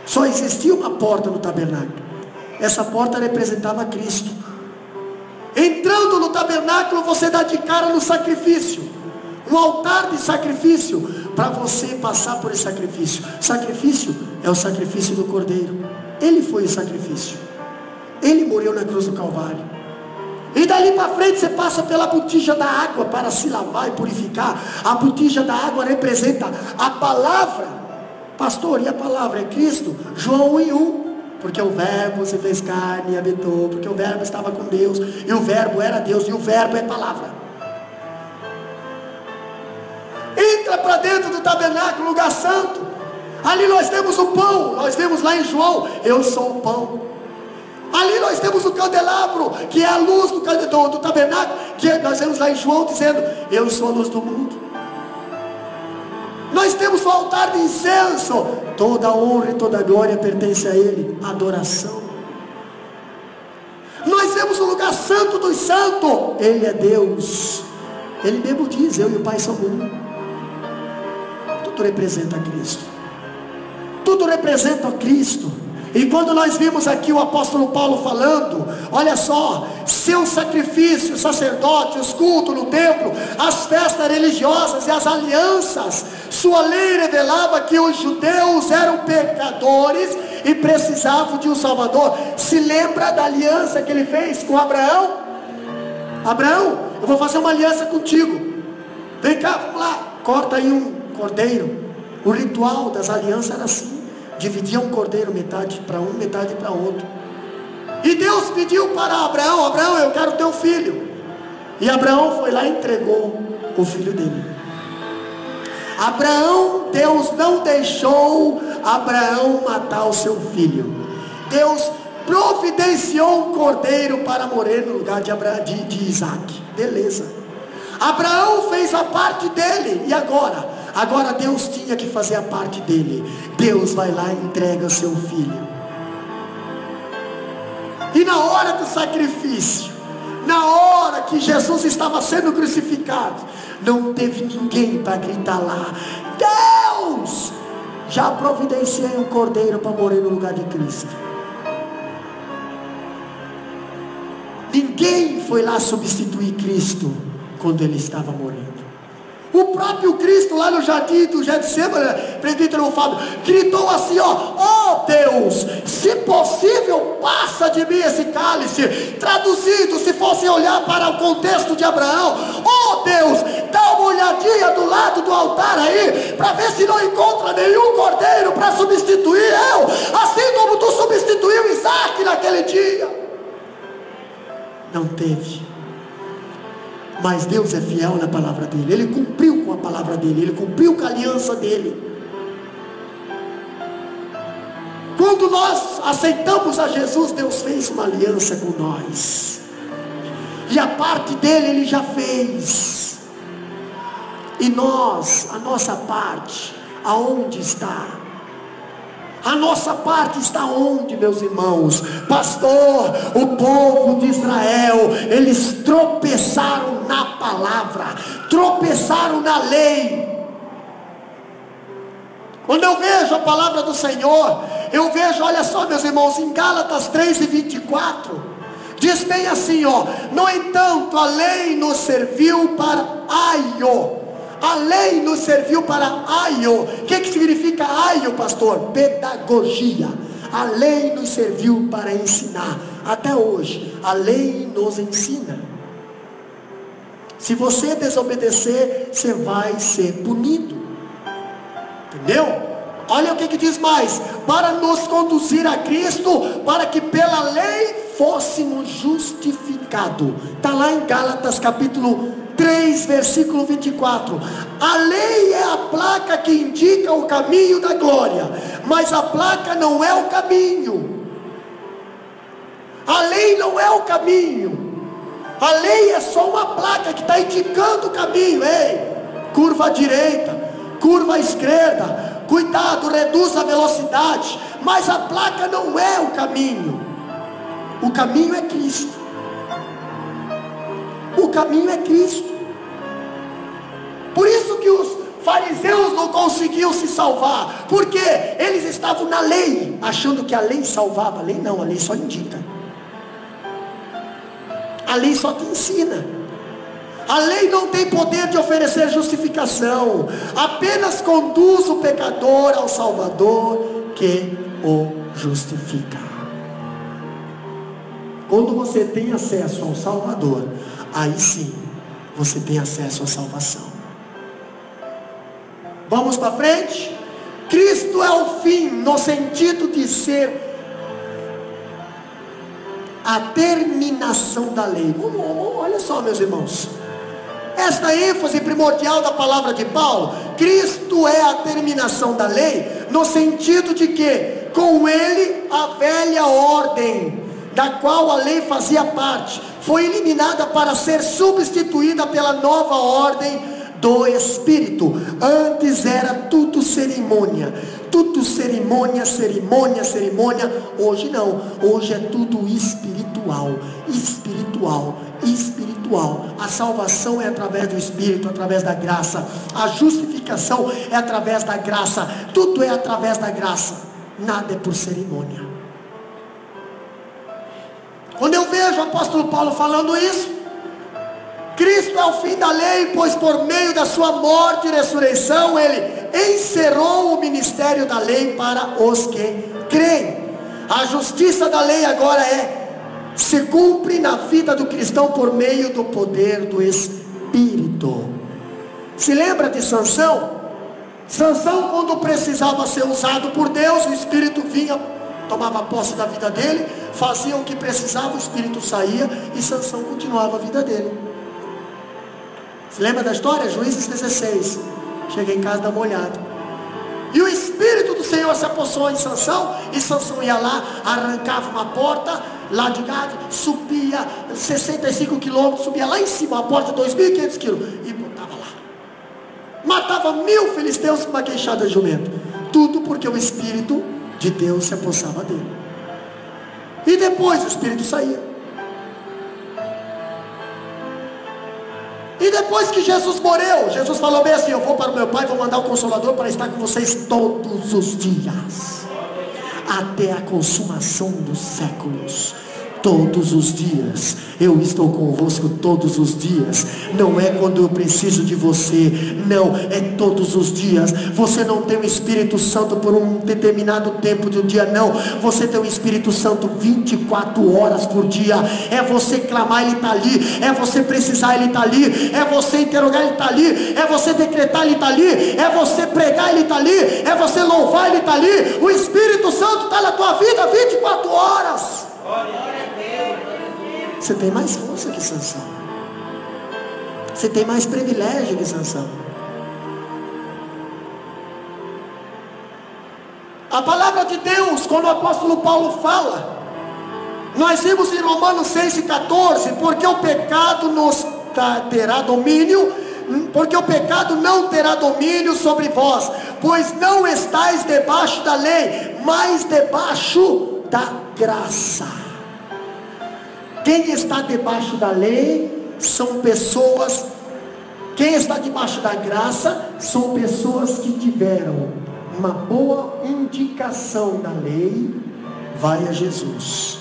Só existia uma porta no tabernáculo, essa porta representava Cristo. Entrando quando no tabernáculo você dá de cara no sacrifício, um altar de sacrifício, para você passar por esse sacrifício. Sacrifício é o sacrifício do Cordeiro. Ele foi o sacrifício. Ele morreu na cruz do Calvário. E dali para frente você passa pela botija da água para se lavar e purificar. A botija da água representa a palavra. Pastor, e a palavra é Cristo? João 1:1. Porque o verbo se fez carne e habitou. Porque o verbo estava com Deus, e o verbo era Deus, e o verbo é palavra. Entra para dentro do tabernáculo, lugar santo. Ali nós temos o pão. Nós vemos lá em João: eu sou o pão. Ali nós temos o candelabro, que é a luz do tabernáculo, que nós vemos lá em João dizendo: eu sou a luz do mundo. Nós temos o altar de incenso. Toda honra e toda glória pertence a Ele. Adoração. Nós temos o lugar santo dos santos. Ele é Deus. Ele mesmo diz: eu e o Pai somos um. Tudo representa Cristo. Tudo representa Cristo. E quando nós vimos aqui o apóstolo Paulo falando, olha só, seus sacrifícios, sacerdotes, os cultos no templo, as festas religiosas e as alianças, sua lei revelava que os judeus eram pecadores e precisavam de um Salvador. Se lembra da aliança que ele fez com Abraão? Abraão, eu vou fazer uma aliança contigo. Vem cá, vamos lá, corta aí um cordeiro. O ritual das alianças era assim: dividia um cordeiro, metade para um, metade para outro. E Deus pediu para Abraão: Abraão, eu quero teu filho. E Abraão foi lá e entregou o filho dele. Abraão, Deus não deixou Abraão matar o seu filho. Deus providenciou um cordeiro para morrer no lugar de Isaac. Beleza. Abraão fez a parte dele. E agora? Agora Deus tinha que fazer a parte dele. Deus vai lá e entrega seu filho. E na hora do sacrifício, na hora que Jesus estava sendo crucificado, não teve ninguém para gritar lá: Deus, já providenciei um cordeiro para morrer no lugar de Cristo. Ninguém foi lá substituir Cristo quando ele estava morrendo. O próprio Cristo lá no jardim do Getsemane, presbítero Fábio, gritou assim: ó Deus, se possível, passa de mim esse cálice. Traduzido, se fosse olhar para o contexto de Abraão: ó Deus, dá uma olhadinha do lado do altar aí, para ver se não encontra nenhum cordeiro para substituir eu, assim como tu substituiu Isaac naquele dia. Não teve. Mas Deus é fiel na palavra dele. Ele cumpriu com a palavra dele. Ele cumpriu com a aliança dele. Quando nós aceitamos a Jesus, Deus fez uma aliança com nós. E a parte dele Ele já fez. E nós, a nossa parte, aonde está? A nossa parte está onde, meus irmãos? Pastor, o povo de Israel, eles tropeçaram na palavra, tropeçaram na lei. Quando eu vejo a palavra do Senhor, eu vejo, olha só, meus irmãos, em Gálatas 3:24, diz bem assim, no entanto, a lei nos serviu para aio. A lei nos serviu para aio. O que significa aio, pastor? Pedagogia. A lei nos serviu para ensinar. Até hoje, a lei nos ensina. Se você desobedecer, você vai ser punido. Entendeu? Olha o que diz mais: para nos conduzir a Cristo, para que pela lei fôssemos justificados. Está lá em Gálatas capítulo 3, versículo 24. A lei é a placa que indica o caminho da glória, mas a placa não é o caminho. A lei não é o caminho. A lei é só uma placa que está indicando o caminho. Ei, curva à direita, curva à esquerda, cuidado, reduz a velocidade. Mas a placa não é o caminho. O caminho é Cristo. O caminho é Cristo. Por isso que os fariseus não conseguiam se salvar, porque eles estavam na lei, achando que a lei salvava. A lei não, a lei só indica. A lei só te ensina. A lei não tem poder de oferecer justificação, apenas conduz o pecador ao Salvador que o justifica. Quando você tem acesso ao Salvador, aí sim você tem acesso à salvação. Vamos para frente? Cristo é o fim, no sentido de ser a terminação da lei. Olha só, meus irmãos, esta ênfase primordial da palavra de Paulo: Cristo é a terminação da lei, no sentido de que com ele a velha ordem, da qual a lei fazia parte, foi eliminada para ser substituída pela nova ordem do Espírito. Antes era tudo cerimônia, cerimônia. Hoje não, hoje é tudo espiritual. A salvação é através do Espírito, através da graça. A justificação é através da graça. Tudo é através da graça, nada é por cerimônia. Quando eu vejo o apóstolo Paulo falando isso, Cristo é o fim da lei, pois por meio da sua morte e ressurreição, ele encerrou o ministério da lei para os que creem. A justiça da lei agora se cumpre na vida do cristão por meio do poder do Espírito. Se lembra de Sansão? Sansão, quando precisava ser usado por Deus, o Espírito vinha, tomava posse da vida dele, fazia o que precisava, o Espírito saía e Sansão continuava a vida dele. Se lembra da história? Juízes 16. Chega em casa, dá uma olhada, e o Espírito do Senhor se apossou em Sansão, e Sansão ia lá, arrancava uma porta lá de Gade, subia 65 quilômetros, subia lá em cima, a porta de 2.500 quilos, e botava lá, matava 1000 filisteus com uma queixada de jumento. Tudo porque o Espírito de Deus se apossava dele. E depois o Espírito saía. E depois que Jesus morreu, Jesus falou bem assim: eu vou para o meu Pai, vou mandar o Consolador para estar com vocês todos os dias, até a consumação dos séculos. Todos os dias, eu estou convosco todos os dias. Não é quando eu preciso de você, não, é todos os dias. Você não tem o Espírito Santo por um determinado tempo do dia, não. Você tem o Espírito Santo 24 horas por dia. É você clamar, ele está ali. É você precisar, ele está ali. É você interrogar, ele está ali. É você decretar, ele está ali. É você pregar, ele está ali. É você louvar, ele está ali. O Espírito Santo está na tua vida 24 horas. Você tem mais força que Sansão. Você tem mais privilégio que Sansão. A palavra de Deus, quando o apóstolo Paulo fala, nós vimos em Romanos 6:14, porque o pecado terá domínio, porque o pecado não terá domínio sobre vós, pois não estáis debaixo da lei, mas debaixo da graça. Quem está debaixo da lei são pessoas, quem está debaixo da graça são pessoas que tiveram uma boa indicação da lei, vai a Jesus,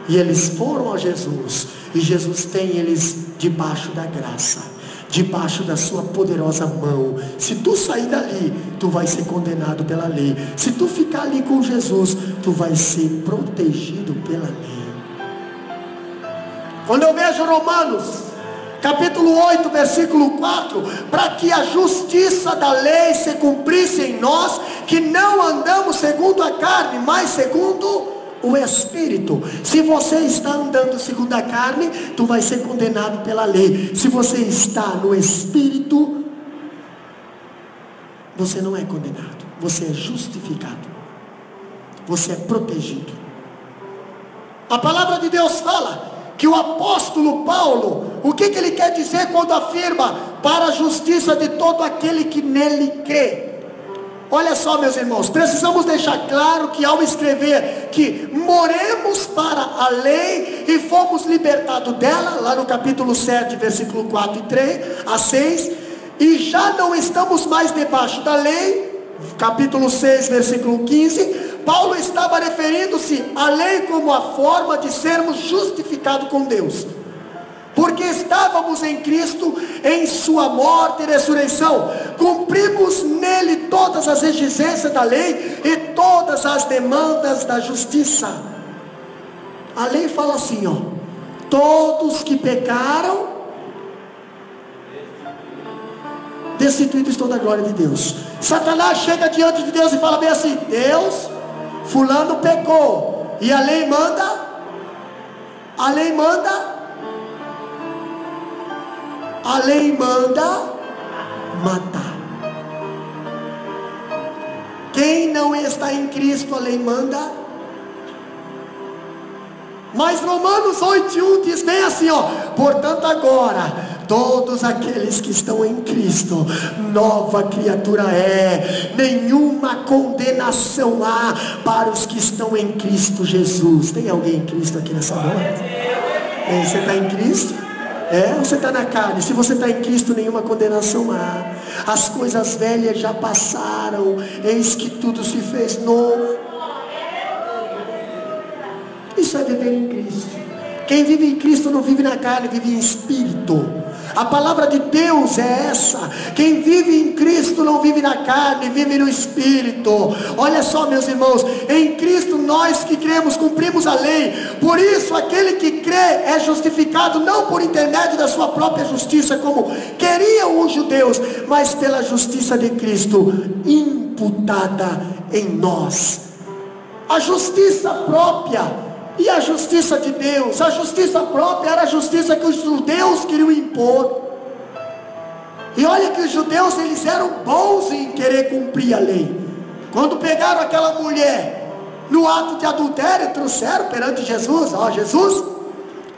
e eles foram a Jesus, e Jesus tem eles debaixo da graça, debaixo da sua poderosa mão. Se tu sair dali, tu vai ser condenado pela lei. Se tu ficar ali com Jesus, tu vai ser protegido pela lei. Quando eu vejo Romanos capítulo 8, versículo 4, para que a justiça da lei se cumprisse em nós, que não andamos segundo a carne, mas segundo o Espírito. Se você está andando segundo a carne, tu vai ser condenado pela lei. Se você está no Espírito, você não é condenado, você é justificado, você é protegido. A palavra de Deus fala que o apóstolo Paulo, o que ele quer dizer quando afirma para a justiça de todo aquele que nele crê? Olha só, meus irmãos, precisamos deixar claro que ao escrever que moremos para a lei e fomos libertados dela, lá no capítulo 7, versículo 4 e 3 a 6, e já não estamos mais debaixo da lei, capítulo 6, versículo 15, Paulo estava referindo-se à lei como a forma de sermos justificados com Deus. porque estávamos em Cristo, em sua morte e ressurreição, cumprimos nele todas as exigências da lei e todas as demandas da justiça. A lei fala assim, ó: todos que pecaram, destituídos estão da glória de Deus. Satanás chega diante de Deus e fala bem assim: Deus, fulano pecou, e a lei manda matar. Quem não está em Cristo, a lei manda. Mas Romanos 8:1 diz bem assim, ó: portanto agora, todos aqueles que estão em Cristo, nova criatura é, nenhuma condenação há para os que estão em Cristo Jesus. Tem alguém em Cristo aqui nessa noite? Você está em Cristo? Ou você está na carne? Se você está em Cristo, nenhuma condenação há. As coisas velhas já passaram, eis que tudo se fez novo. Isso é viver em Cristo. Quem vive em Cristo não vive na carne, vive em espírito. A palavra de Deus é essa: quem vive em Cristo não vive na carne, vive no espírito. Olha só, meus irmãos, em Cristo nós que cremos cumprimos a lei. Por isso aquele que crê é justificado não por intermédio da sua própria justiça, como queriam os judeus, mas pela justiça de Cristo imputada em nós. A justiça própria e a justiça de Deus. A justiça própria era a justiça que os judeus queriam impor. E olha que os judeus, eles eram bons em querer cumprir a lei. Quando pegaram aquela mulher no ato de adultério, trouxeram perante Jesus: ó, Jesus,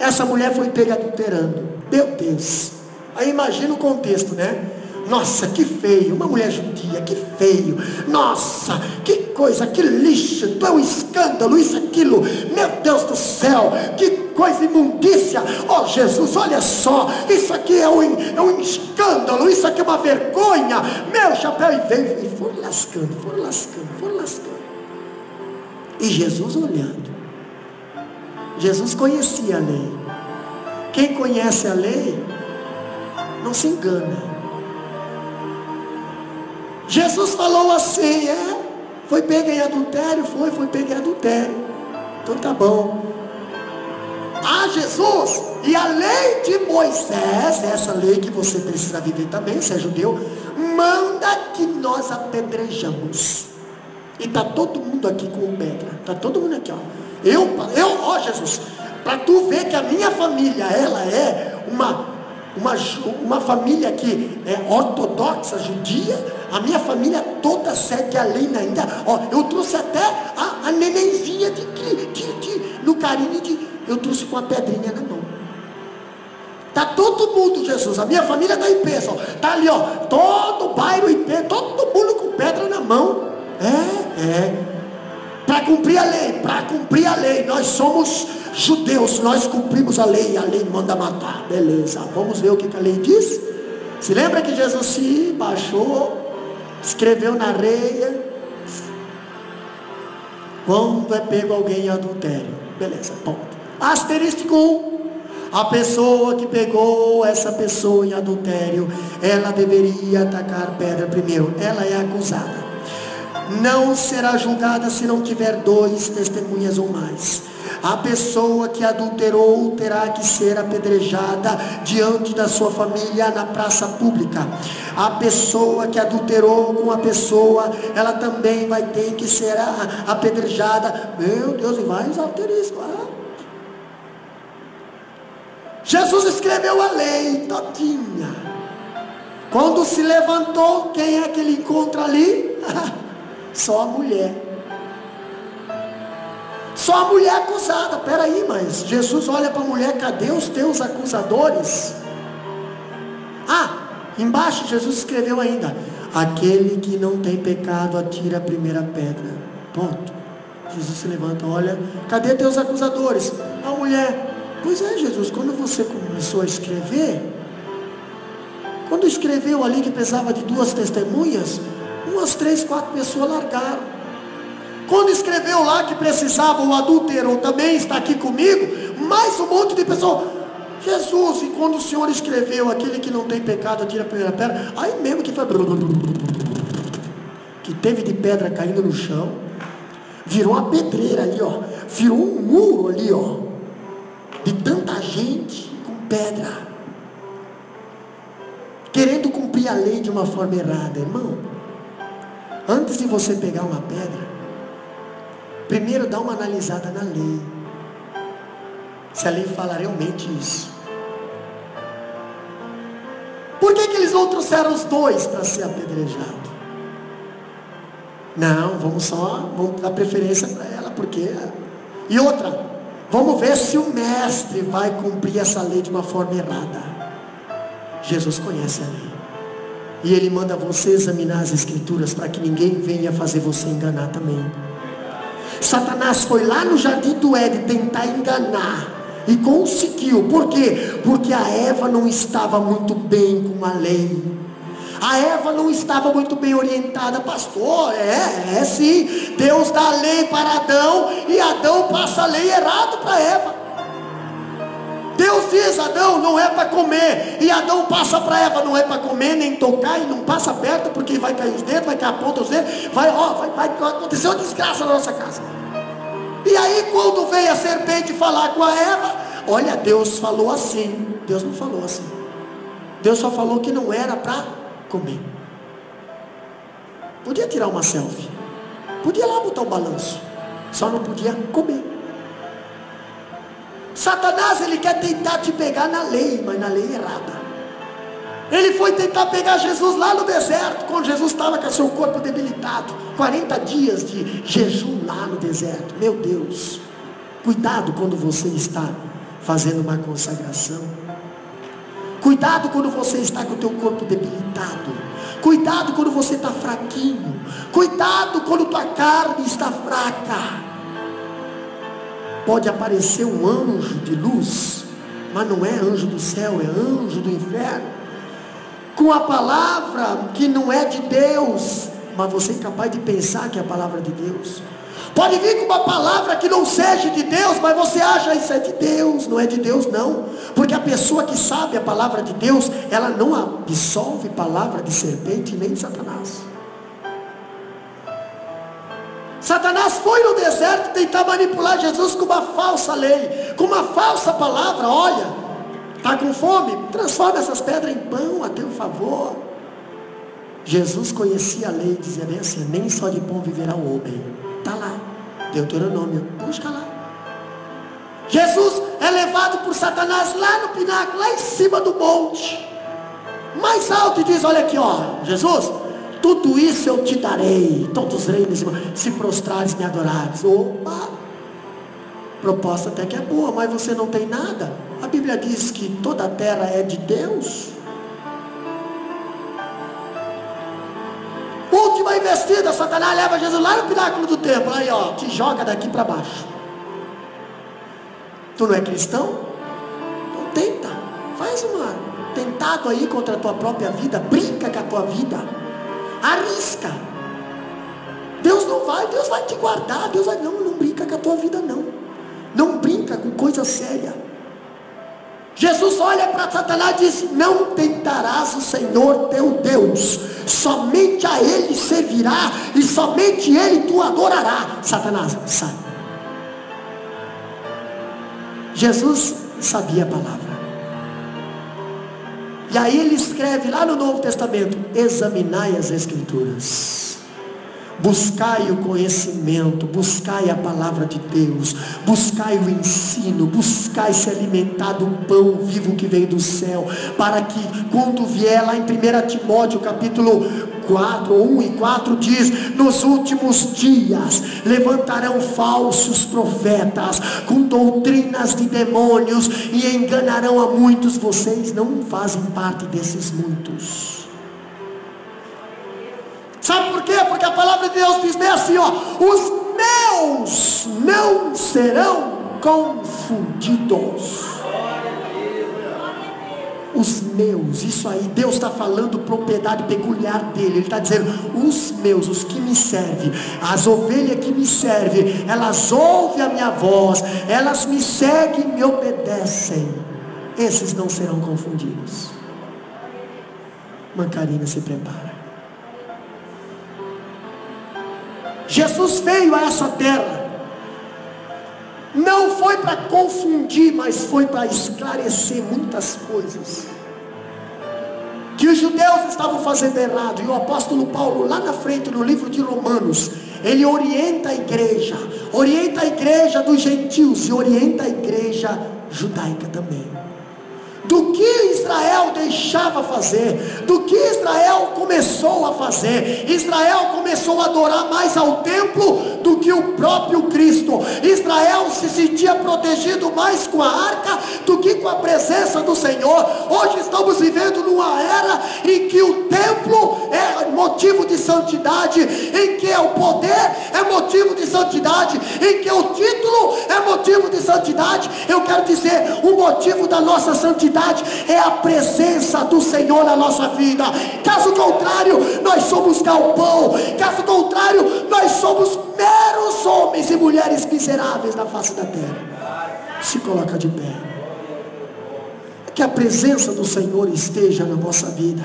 essa mulher foi pega adulterando. Meu Deus. Aí imagina o contexto, né? Nossa, que feio, uma mulher judia, que feio. Nossa, que coisa, que lixo, tu é um escândalo, isso, aquilo. Meu Deus do céu, que coisa imundícia. Oh Jesus, olha só, isso aqui é um escândalo, isso aqui é uma vergonha. Meu chapéu, e veio, e foram lascando. E Jesus olhando. Jesus conhecia a lei. Quem conhece a lei não se engana. Jesus falou assim: foi pego em adultério? Foi pego em adultério. Então tá bom. Ah, Jesus, e a lei de Moisés, essa lei que você precisa viver também, se é judeu, manda que nós apedrejamos. E tá todo mundo aqui com pedra. Tá todo mundo aqui, ó. Ó Jesus, para tu ver que a minha família, ela é uma família que é ortodoxa, judia. A minha família toda segue a lei ainda. Ó, eu trouxe até a nenenzinha no carinho eu trouxe com a pedrinha na mão. Tá todo mundo, Jesus, a minha família está em peso, ó. Tá ali, ó, todo o bairro em pé, todo mundo com pedra na mão. Para cumprir a lei, nós somos judeus, nós cumprimos a lei manda matar, beleza. Vamos ver o que a lei diz. Se lembra que Jesus se baixou, escreveu na areia: quando é pego alguém em adultério, beleza, ponto. Asterístico 1: a pessoa que pegou essa pessoa em adultério, ela deveria atacar pedra primeiro, ela é acusada. Não será julgada se não tiver 2 testemunhas ou mais. A pessoa que adulterou terá que ser apedrejada diante da sua família na praça pública. A pessoa que adulterou com a pessoa, ela também vai ter que ser apedrejada. Meu Deus, e mais asterisco. Jesus escreveu a lei todinha. Quando se levantou, quem é que ele encontra ali? Só a mulher. Só a mulher acusada. Peraí, mas Jesus olha para a mulher: cadê os teus acusadores? Embaixo Jesus escreveu ainda: aquele que não tem pecado atira a primeira pedra. Ponto. Jesus se levanta, olha: cadê teus acusadores? A mulher: pois é, Jesus, quando você começou a escrever, quando escreveu ali que precisava de 2 testemunhas, umas 3, 4 pessoas largaram. Quando escreveu lá que precisava o adúltero também está aqui comigo, mais um monte de pessoas. Jesus, e quando o Senhor escreveu, aquele que não tem pecado atira a primeira pedra, aí mesmo que foi, que teve de pedra caindo no chão, virou uma pedreira ali, ó, virou um muro ali, ó, de tanta gente com pedra, querendo cumprir a lei de uma forma errada. Irmão, antes de você pegar uma pedra, primeiro dá uma analisada na lei, se a lei fala realmente isso. Por que eles não trouxeram os dois para ser apedrejado? Não, vamos dar preferência para ela, porque... E outra, vamos ver se o mestre vai cumprir essa lei de uma forma errada. Jesus conhece a lei, e Ele manda você examinar as escrituras, para que ninguém venha fazer você enganar também. Satanás foi lá no jardim do Éden tentar enganar, e conseguiu. Por quê? Porque a Eva não estava muito bem com a lei. A Eva não estava muito bem orientada. Pastor, sim, Deus dá a lei para Adão, e Adão passa a lei errada para Eva. Deus diz: Adão, não é para comer, e Adão passa para Eva: não é para comer, nem tocar, e não passa perto, porque vai cair os dedos, vai cair a ponta dos dedos, vai acontecer uma desgraça na nossa casa. E aí, quando veio a serpente falar com a Eva, olha, Deus falou assim. Deus não falou assim. Deus só falou que não era para comer. Podia tirar uma selfie, podia lá botar um balanço, só não podia comer. Satanás, ele quer tentar te pegar na lei, mas na lei errada. Ele foi tentar pegar Jesus lá no deserto, quando Jesus estava com seu corpo debilitado, 40 dias de jejum lá no deserto. Meu Deus, cuidado quando você está fazendo uma consagração. Cuidado quando você está com o teu corpo debilitado. Cuidado quando você está fraquinho. Cuidado quando tua carne está fraca. Pode aparecer um anjo de luz, mas não é anjo do céu, é anjo do inferno, com a palavra que não é de Deus, mas você é incapaz de pensar que é a palavra de Deus. Pode vir com uma palavra que não seja de Deus, mas você acha isso é de Deus. Não é de Deus não, porque a pessoa que sabe a palavra de Deus, ela não absorve palavra de serpente nem de Satanás. Satanás foi no deserto tentar manipular Jesus com uma falsa lei, com uma falsa palavra. Olha, está com fome? Transforma essas pedras em pão a teu favor. Jesus conhecia a lei e dizia bem assim: nem só de pão viverá o homem. Está lá, Deuteronômio, busca lá. Jesus é levado por Satanás lá no pináculo, lá em cima do monte mais alto, e diz: olha aqui, ó, Jesus, tudo isso eu te darei, todos os reinos, se prostrares e me adorares. Opa, proposta até que é boa, mas você não tem nada. A Bíblia diz que toda a terra é de Deus. Última investida, Satanás leva Jesus lá no pináculo do templo, aí ó, te joga daqui para baixo. Tu não é cristão? Então tenta, faz uma tentado aí contra a tua própria vida, brinca com a tua vida, arrisca. Deus não vai, Deus vai te guardar. Deus vai, não brinca com a tua vida não. Não brinca com coisa séria. Jesus olha para Satanás e diz: não tentarás o Senhor teu Deus, somente a Ele servirá, e somente Ele tu adorará. Satanás, sai. Jesus sabia a palavra. E aí ele escreve lá no Novo Testamento: examinai as Escrituras, buscai o conhecimento, buscai a palavra de Deus, buscai o ensino, buscai se alimentar do pão vivo que veio do céu, para que quando vier lá em 1 Timóteo capítulo 4, 1 e 4 diz: nos últimos dias levantarão falsos profetas com doutrinas de demônios e enganarão a muitos. Vocês não fazem parte desses muitos. Sabe por quê? Porque a palavra de Deus diz bem assim, ó: os meus não serão confundidos. Os meus, isso aí, Deus está falando propriedade peculiar dele. Ele está dizendo: os meus, os que me servem, as ovelhas que me servem, elas ouvem a minha voz, elas me seguem e me obedecem. esses não serão confundidos. Macarina, se prepara. Jesus veio a essa terra, não foi para confundir, mas foi para esclarecer muitas coisas que os judeus estavam fazendo errado. E o apóstolo Paulo, lá na frente, no livro de Romanos, ele orienta a igreja dos gentios e orienta a igreja judaica também, do que Israel deixava fazer, do que Israel começou a fazer. Israel começou a adorar mais ao templo do que o próprio Cristo. Israel se sentia protegido mais com a arca do que com a presença do Senhor. Hoje estamos vivendo numa era em que o templo é motivo de santidade, em que o poder é motivo de santidade, em que o título é motivo de santidade. Eu quero dizer, o motivo da nossa santidade é a presença do Senhor na nossa vida. Caso contrário, nós somos galpão. Caso contrário, nós somos meros homens e mulheres miseráveis na face da terra. Se coloca de pé. Que a presença do Senhor esteja na vossa vida,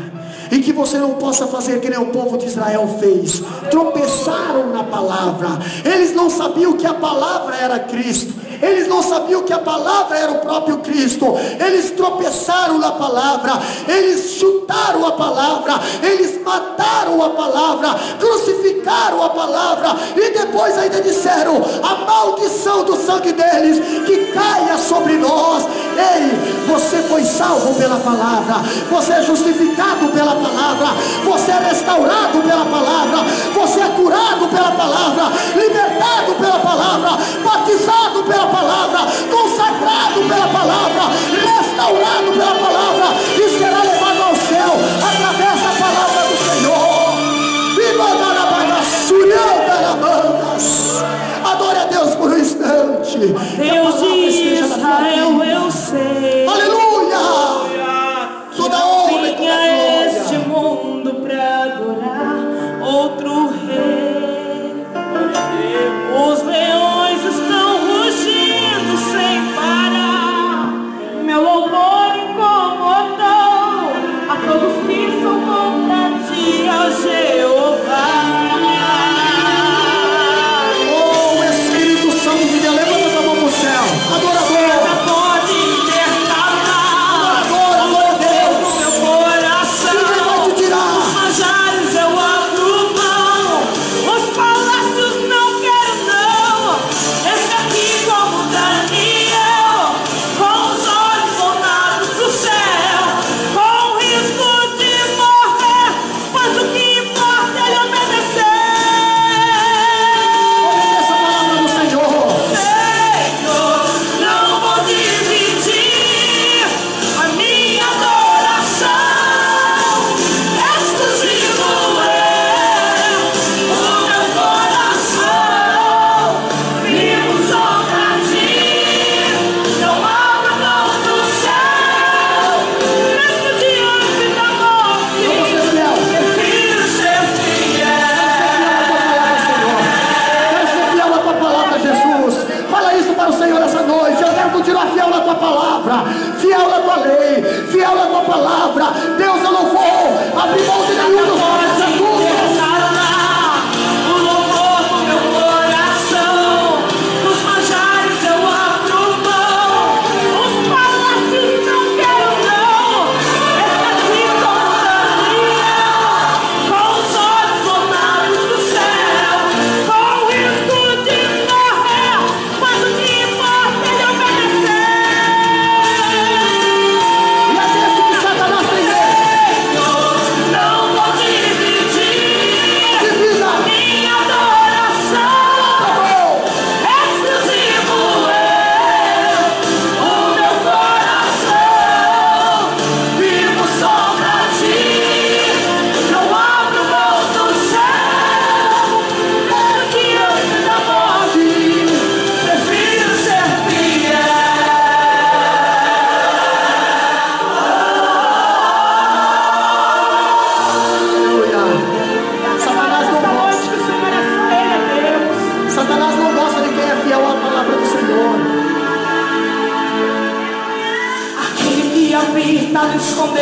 e que você não possa fazer que nem o povo de Israel fez. Tropeçaram na palavra. Eles não sabiam que a palavra era Cristo. Eles não sabiam que a palavra era o próprio Cristo. Eles tropeçaram na palavra, eles chutaram a palavra, eles mataram a palavra, crucificaram a palavra, e depois ainda disseram: a maldição do sangue deles que caia sobre nós. Ei, você foi salvo pela palavra, você é justificado pela palavra, você é restaurado pela palavra, você é curado pela palavra, libertado pela palavra, batizado pela palavra, consagrado pela palavra, restaurado pela palavra, e será levado ao céu através da palavra do Senhor. Adore a Deus por um instante. Deus de Israel, eu sei. Aleluia! Toda honra e toda glória. Este mundo para adorar outro rei. Os leões estão rugindo sem parar. Meu louvor incomodou a todos que são contra ti, ó Jeová. Oh, Espírito Santo de Deus, levanta a mão para o céu. Adorador. Pode intercalar. Adora a Deus. No meu coração. Ninguém vai te tirar. Os manjares eu abro mão.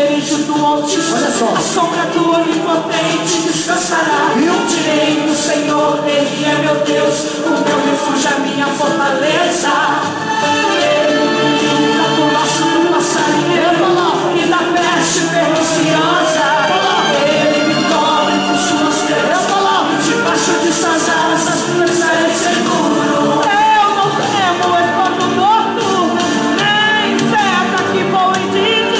esconderijo do Altíssimo, olha só, a sombra do Onipotente descansará. viu? Direi do Senhor, Ele é meu Deus, o meu refúgio, a minha fortaleza. Ele me livra do laço do passarinheiro e da peste perniciosa. Ele me cobre com suas telas, debaixo de suas asas estarei seguro. Eu não temo o espanto morto, nem seta que voa e diz,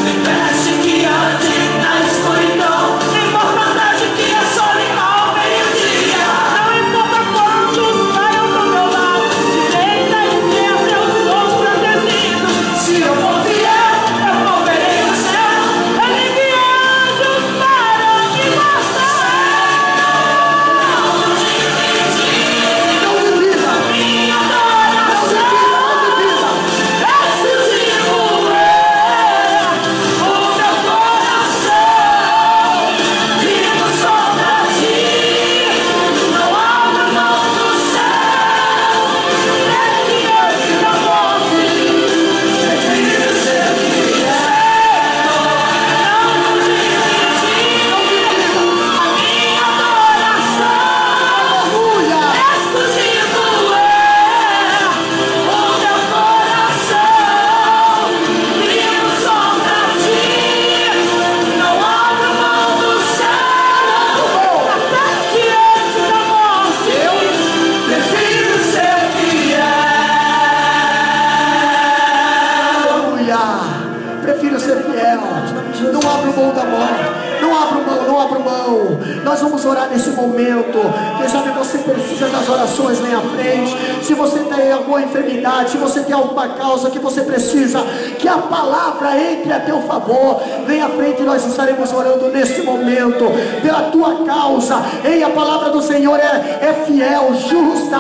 nem peste que ande na escuridão, nem mortandade que assole ao meio-dia. Não importa quantos caiam do meu lado, direita e esquerda eu sou protegido. Se eu for fiel, eu moverei o céu, ele envia anjos para me guardar. Não divida, Minha não adoração divida, não divida. exclusivo é o meu coração. Vivo só pra ti, não abro mão do céu. Nem que antes da morte, prefiro ser fiel. Não divide a minha adoração. Aleluia. Exclusivo é o meu coração, vivo só pra ti, não abro mão do céu, até que antes da morte eu prefiro ser fiel. Aleluia. Prefiro ser fiel. Não abro mão da morte. Não abro mão, não abro mão. Nós vamos orar nesse momento. Quem sabe você precisa das orações, vem à frente. Se você tem alguma enfermidade, se você tem alguma causa que você precisa que a palavra entre a teu favor, vem à frente, nós estaremos orando neste momento pela tua causa. Ei, a palavra do Senhor é fiel, justa,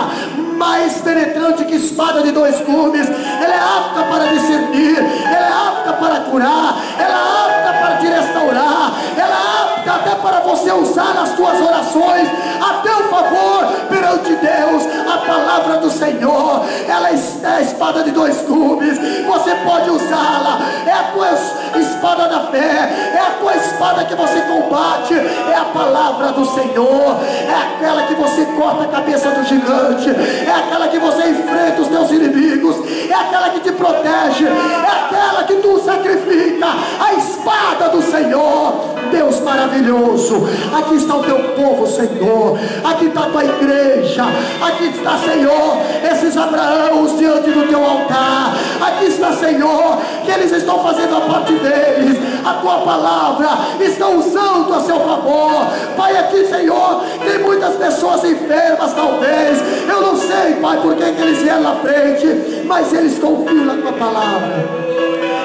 mais penetrante que espada de dois gumes. Ela é apta para discernir, ela é apta para curar, ela é apta para te restaurar, ela é apta até para você usar nas tuas orações a teu favor perante Deus. A palavra do Senhor, ela é a espada de dois gumes, você pode usá-la, é a tua espada da fé, é a tua espada que você combate, é a palavra do Senhor, é aquela que você corta a cabeça do gigante, é aquela que você enfrenta os teus inimigos, é aquela que te protege, é aquela que tu sacrifica, a espada do Senhor. Deus maravilhoso, aqui está o teu povo, Senhor, aqui está a tua igreja, aqui está, Senhor, esses Abraãos diante do teu altar, aqui está, Senhor, que eles estão fazendo a parte deles, a tua palavra estão usando a seu favor. Pai, aqui, Senhor, tem muitas pessoas enfermas, talvez, eu não sei, Pai, por que eles vieram na frente, mas eles confiam na tua palavra.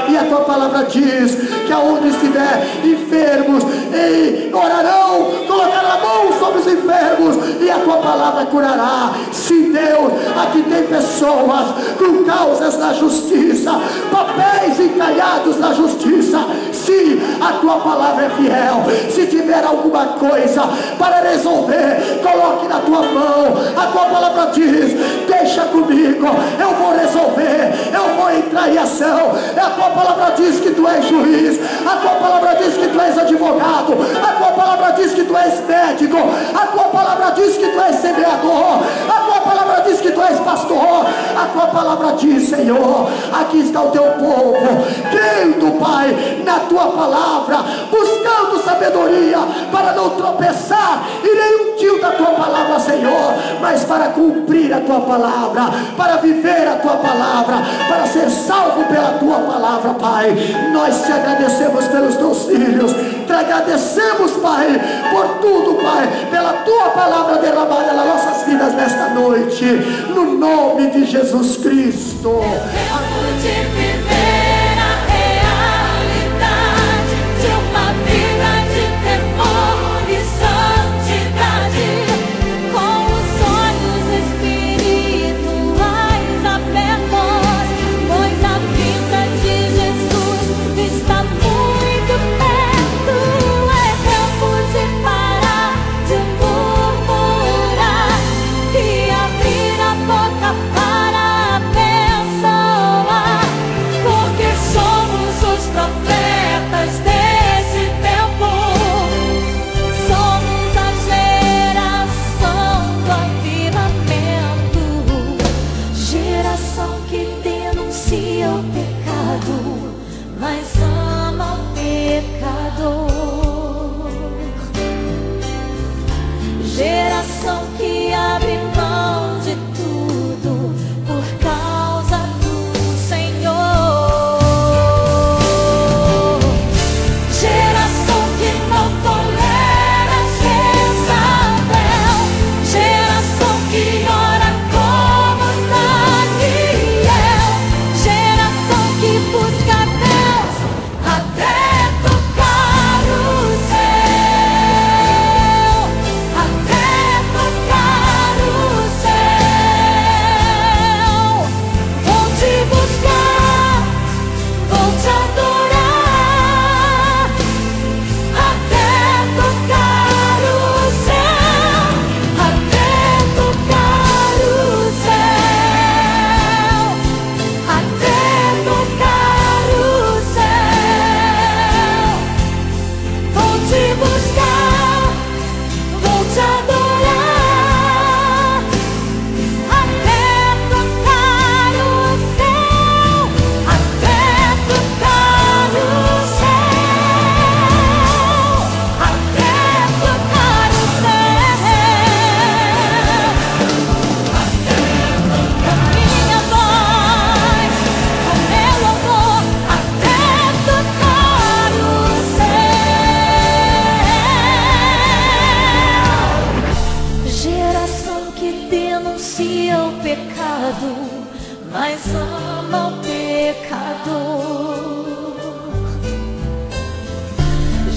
E a tua palavra diz que aonde estiver enfermos, orarão, colocarão a mão sobre os enfermos, e a tua palavra curará. Sim, Deus, aqui tem pessoas com causas na justiça, papéis encalhados na justiça. Sim, a tua palavra é fiel. Se tiver alguma coisa para resolver, coloque na tua mão. A tua palavra diz: deixa comigo, eu vou resolver, eu vou entrar em ação. A tua palavra diz que tu és juiz, a tua palavra diz que tu és advogado, a tua palavra diz que tu és médico, a tua palavra diz que tu és semeador, a tua palavra diz que tu és pastor, a tua palavra diz, Senhor, aqui está o teu povo, crendo, Pai, na tua palavra, buscando sabedoria para não tropeçar em nenhum tio da tua palavra, Senhor, mas para cumprir a tua palavra, para viver a tua palavra, para ser salvo pela tua palavra, Pai. Nós te agradecemos pelos teus filhos, te agradecemos, Pai, por tudo, Pai, pela tua palavra derramada nas nossas vidas nesta noite, no nome de Jesus Cristo.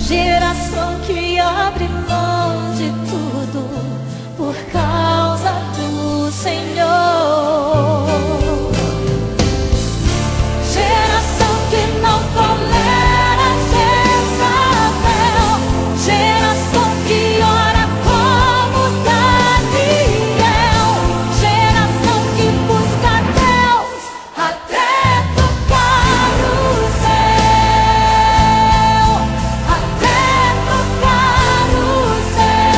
geração que abre mão de tudo por causa do Senhor. Geração que não tolera Jezabel, geração que ora como Daniel, geração que busca Deus até tocar o céu, até tocar o céu.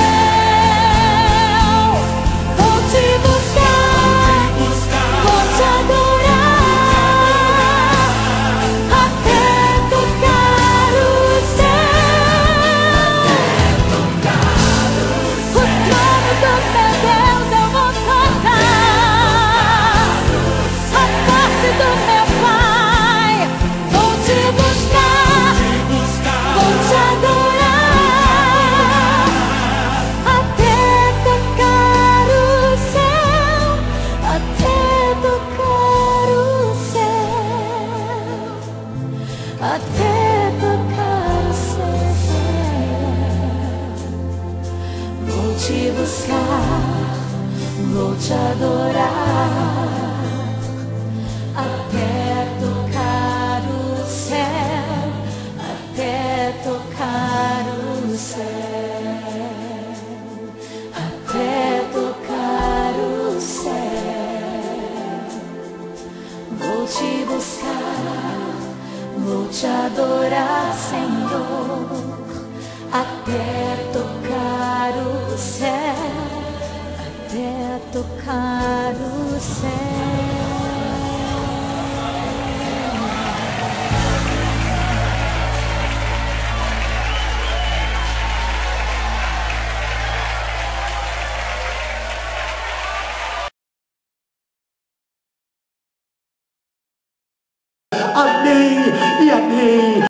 Vou te buscar, vou te adorar, até tocar o céu. O trono do meu Deus eu vou tocar, a face do meu Pai. Vou te buscar, vou te adorar, até tocar o céu, até tocar o céu, até tocar o céu. Vou te buscar, vou te adorar, até tocar o céu, até tocar o céu, até tocar o céu. Vou te buscar, vou te adorar, Senhor, até tocar o céu, até tocar o céu. Amém.